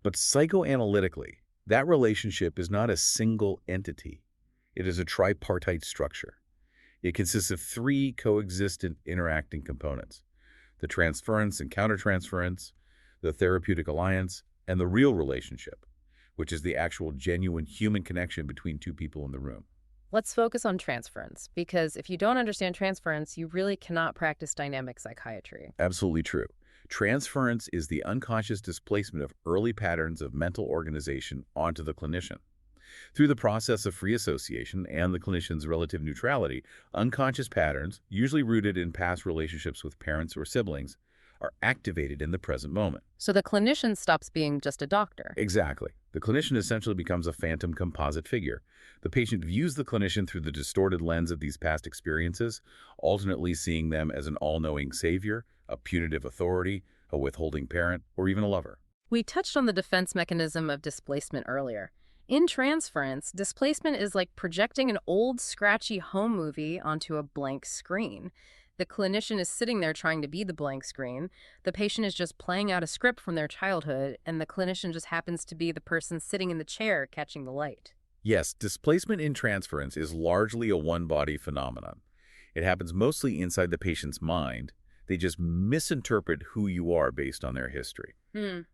But psychoanalytically, that relationship is not a single entity. It is a tripartite structure. It consists of three coexistent interacting components: the transference and countertransference, the therapeutic alliance, and the real relationship, which is the actual genuine human connection between two people in the room. Let's focus on transference, because if you don't understand transference, you really cannot practice dynamic psychiatry. Absolutely true. Transference is the unconscious displacement of early patterns of mental organization onto the clinician. Through the process of free association and the clinician's relative neutrality, unconscious patterns, usually rooted in past relationships with parents or siblings, are activated in the present moment. So the clinician stops being just a doctor. Exactly. The clinician essentially becomes a phantom composite figure. The patient views the clinician through the distorted lens of these past experiences, alternately seeing them as an all-knowing savior, a punitive authority, a withholding parent, or even a lover. We touched on the defense mechanism of displacement earlier. In transference, displacement is like projecting an old, scratchy home movie onto a blank screen. The clinician is sitting there trying to be the blank screen. The patient is just playing out a script from their childhood, and the clinician just happens to be the person sitting in the chair catching the light. Yes, displacement in transference is largely a one-body phenomenon. It happens mostly inside the patient's mind. They just misinterpret who you are based on their history.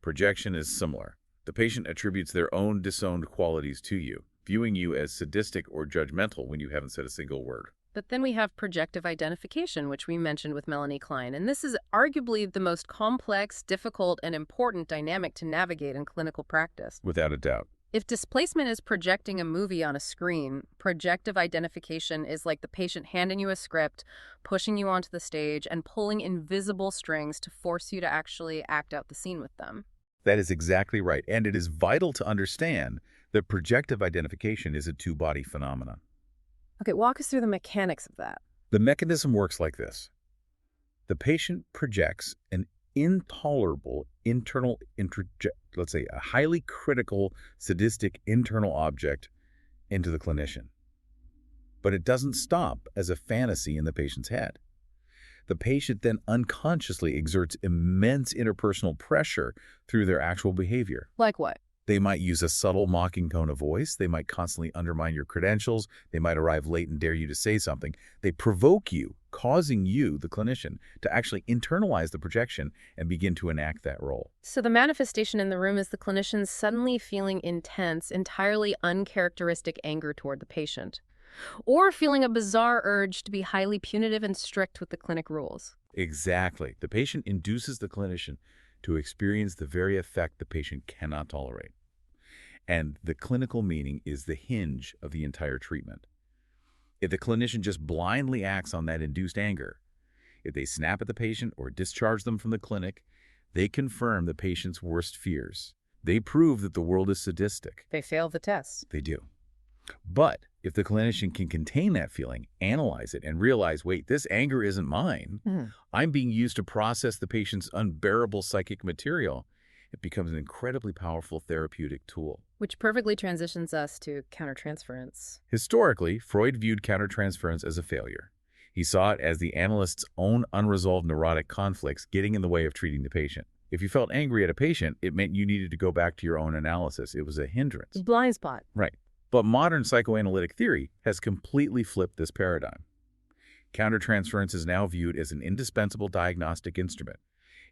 Projection is similar. The patient attributes their own disowned qualities to you, viewing you as sadistic or judgmental when you haven't said a single word. But then we have projective identification, which we mentioned with Melanie Klein, and this is arguably the most complex, difficult, and important dynamic to navigate in clinical practice. Without a doubt. If displacement is projecting a movie on a screen, projective identification is like the patient handing you a script, pushing you onto the stage, and pulling invisible strings to force you to actually act out the scene with them. That is exactly right, and it is vital to understand that projective identification is a two-body phenomenon. Okay, walk us through the mechanics of that. The mechanism works like this. The patient projects an intolerable internal, let's say a highly critical, sadistic internal object into the clinician. But it doesn't stop as a fantasy in the patient's head. The patient then unconsciously exerts immense interpersonal pressure through their actual behavior. Like what? They might use a subtle mocking tone of voice. They might constantly undermine your credentials. They might arrive late and dare you to say something. They provoke you causing you, the clinician, to actually internalize the projection and begin to enact that role. So the manifestation in the room is the clinician suddenly feeling intense, entirely uncharacteristic anger toward the patient, or feeling a bizarre urge to be highly punitive and strict with the clinic rules. Exactly. The patient induces the clinician to experience the very effect the patient cannot tolerate. And the clinical meaning is the hinge of the entire treatment. If the clinician just blindly acts on that induced anger, if they snap at the patient or discharge them from the clinic, they confirm the patient's worst fears. They prove that the world is sadistic. They fail the test. They do. But if the clinician can contain that feeling, analyze it, and realize, wait, this anger isn't mine. I'm being used to process the patient's unbearable psychic material. It becomes an incredibly powerful therapeutic tool. Which perfectly transitions us to countertransference. Historically, Freud viewed countertransference as a failure. He saw it as the analyst's own unresolved neurotic conflicts getting in the way of treating the patient. If you felt angry at a patient, it meant you needed to go back to your own analysis. It was a hindrance. Blind spot. Right. But modern psychoanalytic theory has completely flipped this paradigm. Countertransference is now viewed as an indispensable diagnostic instrument.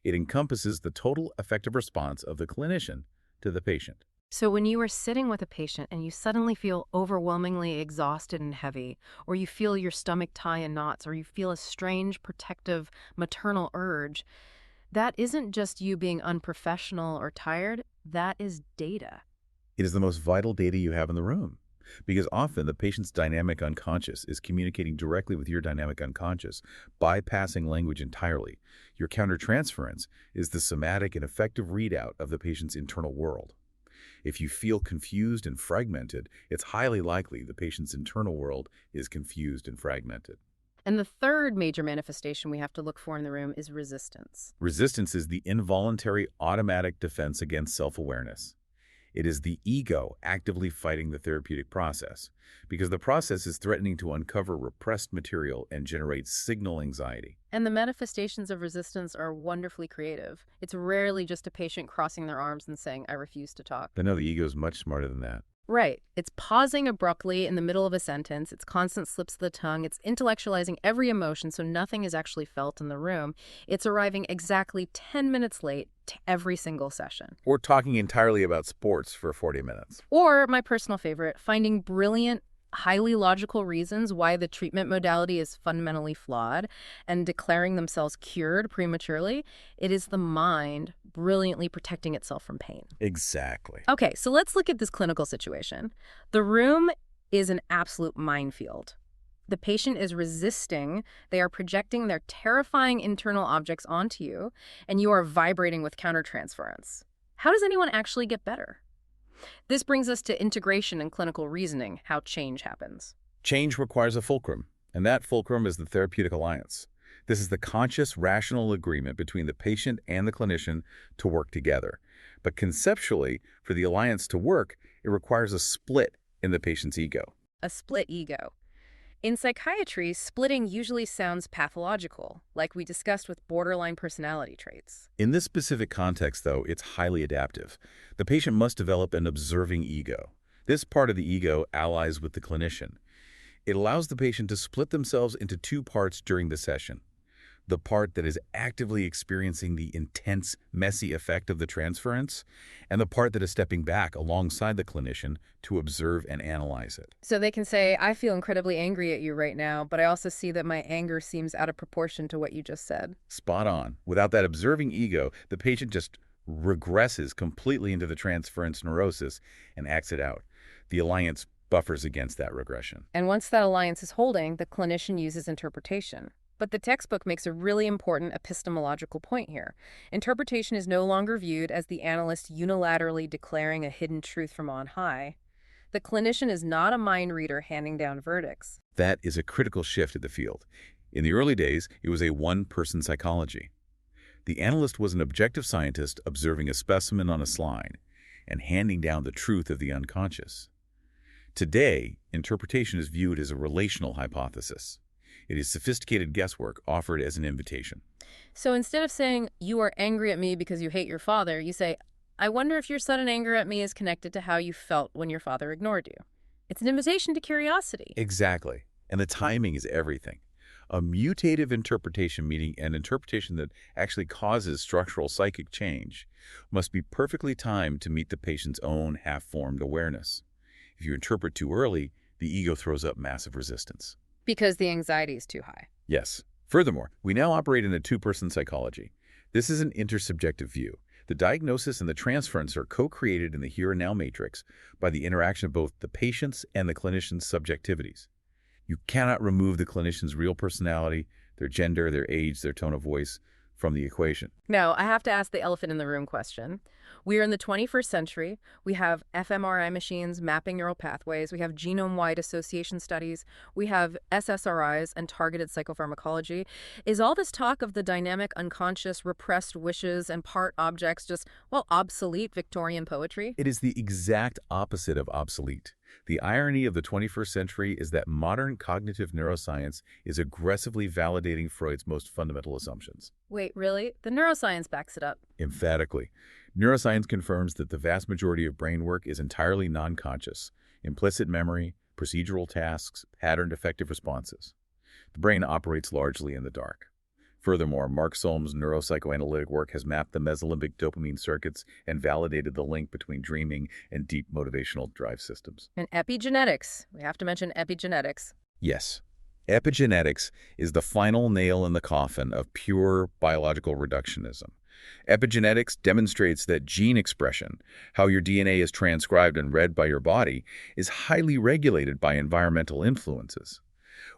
It encompasses the total affective response of the clinician to the patient. So when you are sitting with a patient and you suddenly feel overwhelmingly exhausted and heavy, or you feel your stomach tie in knots, or you feel a strange, protective, maternal urge, that isn't just you being unprofessional or tired, that is data. It is the most vital data you have in the room, because often the patient's dynamic unconscious is communicating directly with your dynamic unconscious, bypassing language entirely. Your countertransference is the somatic and effective readout of the patient's internal world. If you feel confused and fragmented, it's highly likely the patient's internal world is confused and fragmented. And the third major manifestation we have to look for in the room is resistance. Resistance is the involuntary automatic defense against self-awareness. It is the ego actively fighting the therapeutic process, because the process is threatening to uncover repressed material and generate signal anxiety. And the manifestations of resistance are wonderfully creative. It's rarely just a patient crossing their arms and saying, "I refuse to talk." I know the ego is much smarter than that. Right. It's pausing abruptly in the middle of a sentence. It's constant slips of the tongue. It's intellectualizing every emotion so nothing is actually felt in the room. It's arriving exactly 10 minutes late to every single session. Or talking entirely about sports for 40 minutes. Or, my personal favorite, finding brilliant, highly logical reasons why the treatment modality is fundamentally flawed and declaring themselves cured prematurely. It is the mind brilliantly protecting itself from pain. Exactly. Okay, so let's look at this clinical situation. The room is an absolute minefield. The patient is resisting. They are projecting their terrifying internal objects onto you, and you are vibrating with countertransference. How does anyone actually get better? This brings us to integration and clinical reasoning, how change happens. Change requires a fulcrum, and that fulcrum is the therapeutic alliance. This is the conscious, rational agreement between the patient and the clinician to work together. But conceptually, for the alliance to work, it requires a split in the patient's ego. A split ego. In psychiatry, splitting usually sounds pathological, like we discussed with borderline personality traits. In this specific context, though, it's highly adaptive. The patient must develop an observing ego. This part of the ego allies with the clinician. It allows the patient to split themselves into two parts during the session. The part that is actively experiencing the intense, messy effect of the transference, and the part that is stepping back alongside the clinician to observe and analyze it. So they can say, "I feel incredibly angry at you right now, but I also see that my anger seems out of proportion to what you just said." Spot on. Without that observing ego, the patient just regresses completely into the transference neurosis and acts it out. The alliance buffers against that regression. And once that alliance is holding, the clinician uses interpretation. But the textbook makes a really important epistemological point here. Interpretation is no longer viewed as the analyst unilaterally declaring a hidden truth from on high. The clinician is not a mind reader handing down verdicts. That is a critical shift in the field. In the early days, it was a one-person psychology. The analyst was an objective scientist observing a specimen on a slide and handing down the truth of the unconscious. Today, interpretation is viewed as a relational hypothesis. It is sophisticated guesswork offered as an invitation. So instead of saying, "You are angry at me because you hate your father," you say, "I wonder if your sudden anger at me is connected to how you felt when your father ignored you." It's an invitation to curiosity. Exactly. And the timing is everything. A mutative interpretation, meaning an interpretation that actually causes structural psychic change, must be perfectly timed to meet the patient's own half-formed awareness. If you interpret too early, the ego throws up massive resistance. Because the anxiety is too high. Yes. Furthermore, we now operate in a two-person psychology. This is an intersubjective view. The diagnosis and the transference are co-created in the here and now matrix by the interaction of both the patient's and the clinician's subjectivities. You cannot remove the clinician's real personality, their gender, their age, their tone of voice from the equation. Now, I have to ask the elephant in the room question. We are in the 21st century. We have fMRI machines mapping neural pathways. We have genome-wide association studies. We have SSRIs and targeted psychopharmacology. Is all this talk of the dynamic unconscious, repressed wishes and part objects just, well, obsolete Victorian poetry? It is the exact opposite of obsolete. The irony of the 21st century is that modern cognitive neuroscience is aggressively validating Freud's most fundamental assumptions. Wait, really? The neuroscience backs it up. Emphatically. Neuroscience confirms that the vast majority of brain work is entirely non-conscious, implicit memory, procedural tasks, patterned effective responses. The brain operates largely in the dark. Furthermore, Mark Solm's neuropsychoanalytic work has mapped the mesolimbic dopamine circuits and validated the link between dreaming and deep motivational drive systems. And epigenetics. We have to mention epigenetics. Yes. Epigenetics is the final nail in the coffin of pure biological reductionism. Epigenetics demonstrates that gene expression, how your DNA is transcribed and read by your body, is highly regulated by environmental influences.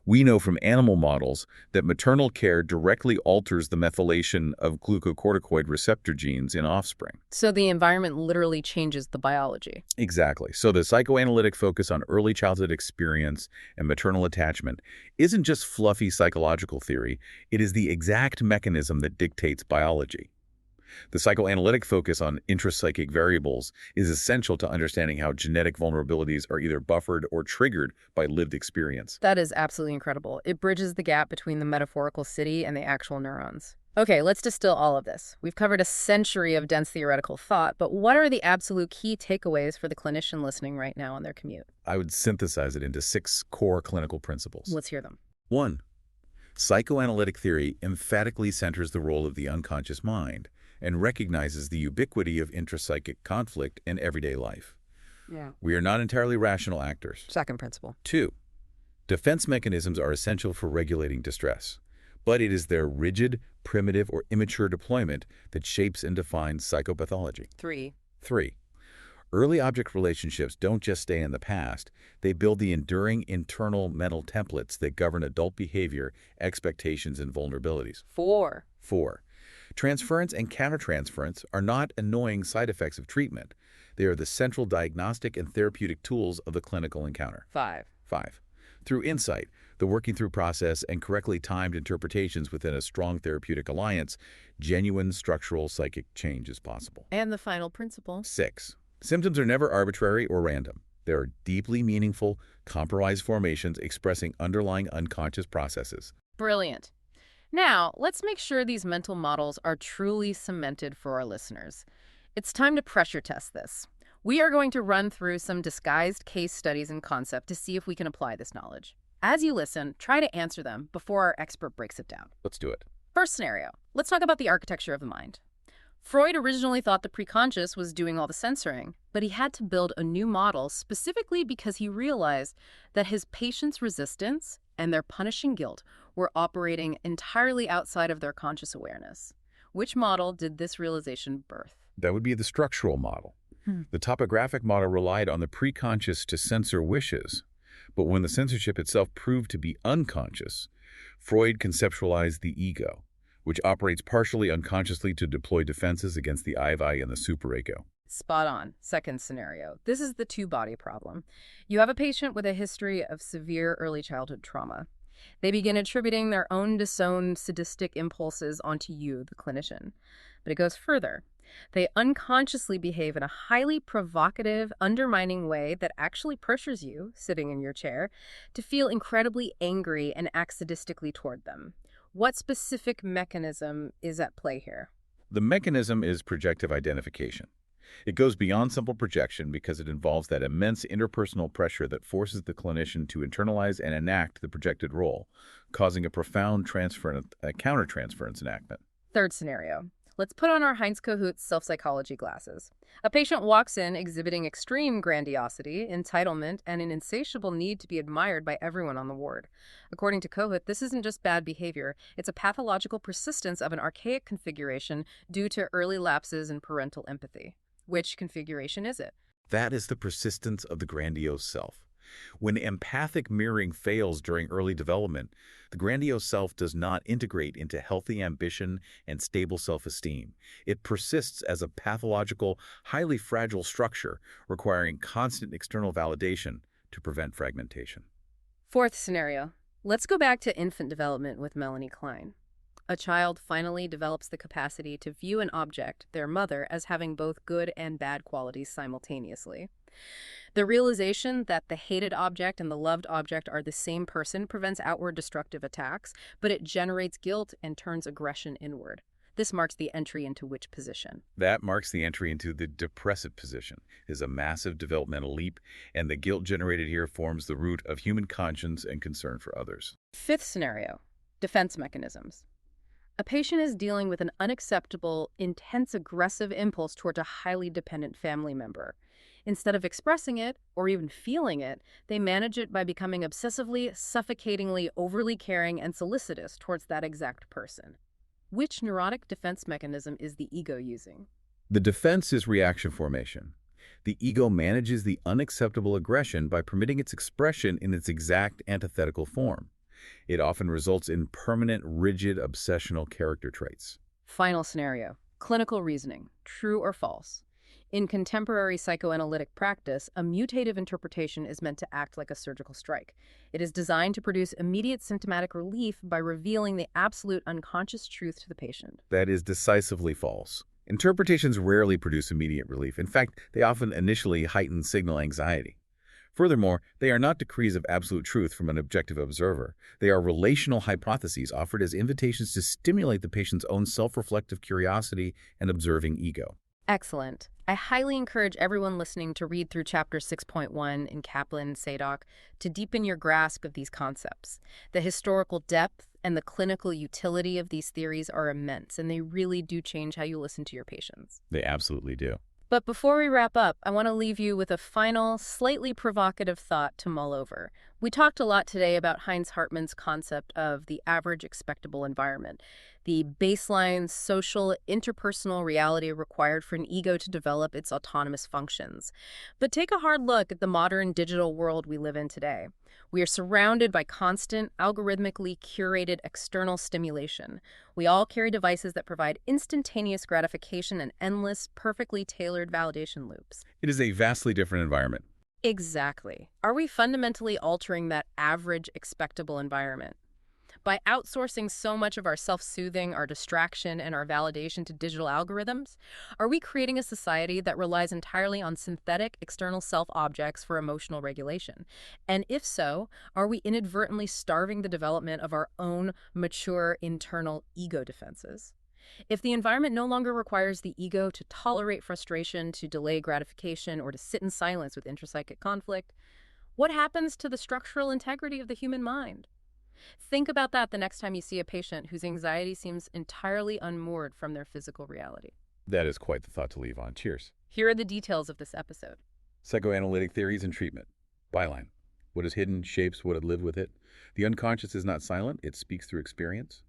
We know from animal models that maternal care directly alters the methylation of glucocorticoid receptor genes in offspring. So the environment literally changes the biology. Exactly. So the psychoanalytic focus on early childhood experience and maternal attachment isn't just fluffy psychological theory, it is the exact mechanism that dictates biology. The psychoanalytic focus on intrapsychic variables is essential to understanding how genetic vulnerabilities are either buffered or triggered by lived experience. That is absolutely incredible. It bridges the gap between the metaphorical city and the actual neurons. Okay, let's distill all of this. We've covered a century of dense theoretical thought, but what are the absolute key takeaways for the clinician listening right now on their commute? I would synthesize it into 6 core clinical principles. Let's hear them. 1. Psychoanalytic theory emphatically centers the role of the unconscious mind and recognizes the ubiquity of intrapsychic conflict in everyday life. Yeah. We are not entirely rational actors. Second principle. 2. Defense mechanisms are essential for regulating distress, but it is their rigid, primitive, or immature deployment that shapes and defines psychopathology. 3. 3. Early object relationships don't just stay in the past, they build the enduring internal mental templates that govern adult behavior, expectations, and vulnerabilities. 4. 4. Transference and countertransference are not annoying side effects of treatment. They are the central diagnostic and therapeutic tools of the clinical encounter. 5. 5. Through insight, the working through process, and correctly timed interpretations within a strong therapeutic alliance, genuine structural psychic change is possible. And the final principle. 6. Symptoms are never arbitrary or random. They are deeply meaningful, compromised formations expressing underlying unconscious processes. Brilliant. Now, let's make sure these mental models are truly cemented for our listeners. It's time to pressure test this. We are going to run through some disguised case studies and concept to see if we can apply this knowledge. As you listen, try to answer them before our expert breaks it down. Let's do it. First scenario. Let's talk about the architecture of the mind. Freud originally thought the preconscious was doing all the censoring, but he had to build a new model specifically because he realized that his patients' resistance and their punishing guilt were operating entirely outside of their conscious awareness. Which model did this realization birth? That would be the structural model. The topographic model relied on the preconscious to censor wishes, but when the censorship itself proved to be unconscious, Freud conceptualized the ego, which operates partially unconsciously to deploy defenses against the I and the superego. Spot on. Second scenario. This is the two-body problem. You have a patient with a history of severe early childhood trauma. They begin attributing their own disowned sadistic impulses onto you, the clinician. But it goes further. They unconsciously behave in a highly provocative, undermining way that actually pressures you, sitting in your chair, to feel incredibly angry and act sadistically toward them. What specific mechanism is at play here? The mechanism is projective identification. It goes beyond simple projection because it involves that immense interpersonal pressure that forces the clinician to internalize and enact the projected role, causing a profound countertransference enactment. Third scenario. Let's put on our Heinz Kohut's self-psychology glasses. A patient walks in exhibiting extreme grandiosity, entitlement, and an insatiable need to be admired by everyone on the ward. According to Kohut, this isn't just bad behavior, it's a pathological persistence of an archaic configuration due to early lapses in parental empathy. Which configuration is it? That is the persistence of the grandiose self. When empathic mirroring fails during early development, the grandiose self does not integrate into healthy ambition and stable self-esteem. It persists as a pathological, highly fragile structure requiring constant external validation to prevent fragmentation. Fourth scenario. Let's go back to infant development with Melanie Klein. A child finally develops the capacity to view an object, their mother, as having both good and bad qualities simultaneously. The realization that the hated object and the loved object are the same person prevents outward destructive attacks, but it generates guilt and turns aggression inward. This marks the entry into which position? That marks the entry into the depressive position. It is a massive developmental leap, and the guilt generated here forms the root of human conscience and concern for others. Fifth scenario, defense mechanisms. A patient is dealing with an unacceptable, intense aggressive impulse toward a highly dependent family member. Instead of expressing it, or even feeling it, they manage it by becoming obsessively, suffocatingly, overly caring and solicitous towards that exact person. Which neurotic defense mechanism is the ego using? The defense is reaction formation. The ego manages the unacceptable aggression by permitting its expression in its exact antithetical form. It often results in permanent, rigid, obsessional character traits. Final scenario, clinical reasoning, true or false. In contemporary psychoanalytic practice, a mutative interpretation is meant to act like a surgical strike. It is designed to produce immediate symptomatic relief by revealing the absolute unconscious truth to the patient. That is decisively false. Interpretations rarely produce immediate relief. In fact, they often initially heighten signal anxiety. Furthermore, they are not decrees of absolute truth from an objective observer. They are relational hypotheses offered as invitations to stimulate the patient's own self-reflective curiosity and observing ego. Excellent. I highly encourage everyone listening to read through Chapter 6.1 in Kaplan and Sadok to deepen your grasp of these concepts. The historical depth and the clinical utility of these theories are immense, and they really do change how you listen to your patients. They absolutely do. But before we wrap up, I want to leave you with a final, slightly provocative thought to mull over. We talked a lot today about Heinz Hartmann's concept of the average expectable environment, the baseline social, interpersonal reality required for an ego to develop its autonomous functions. But take a hard look at the modern digital world we live in today. We are surrounded by constant, algorithmically curated external stimulation. We all carry devices that provide instantaneous gratification and endless, perfectly tailored validation loops. It is a vastly different environment. Exactly. Are we fundamentally altering that average expectable environment? By outsourcing so much of our self-soothing, our distraction, and our validation to digital algorithms, are we creating a society that relies entirely on synthetic external self-objects for emotional regulation? And if so, are we inadvertently starving the development of our own mature internal ego defenses? If the environment no longer requires the ego to tolerate frustration, to delay gratification, or to sit in silence with intrapsychic conflict, what happens to the structural integrity of the human mind? Think about that the next time you see a patient whose anxiety seems entirely unmoored from their physical reality. That is quite the thought to leave on. Cheers. Here are the details of this episode. Psychoanalytic theories and treatment. Byline. What is hidden shapes what had lived with it. The unconscious is not silent. It speaks through experience.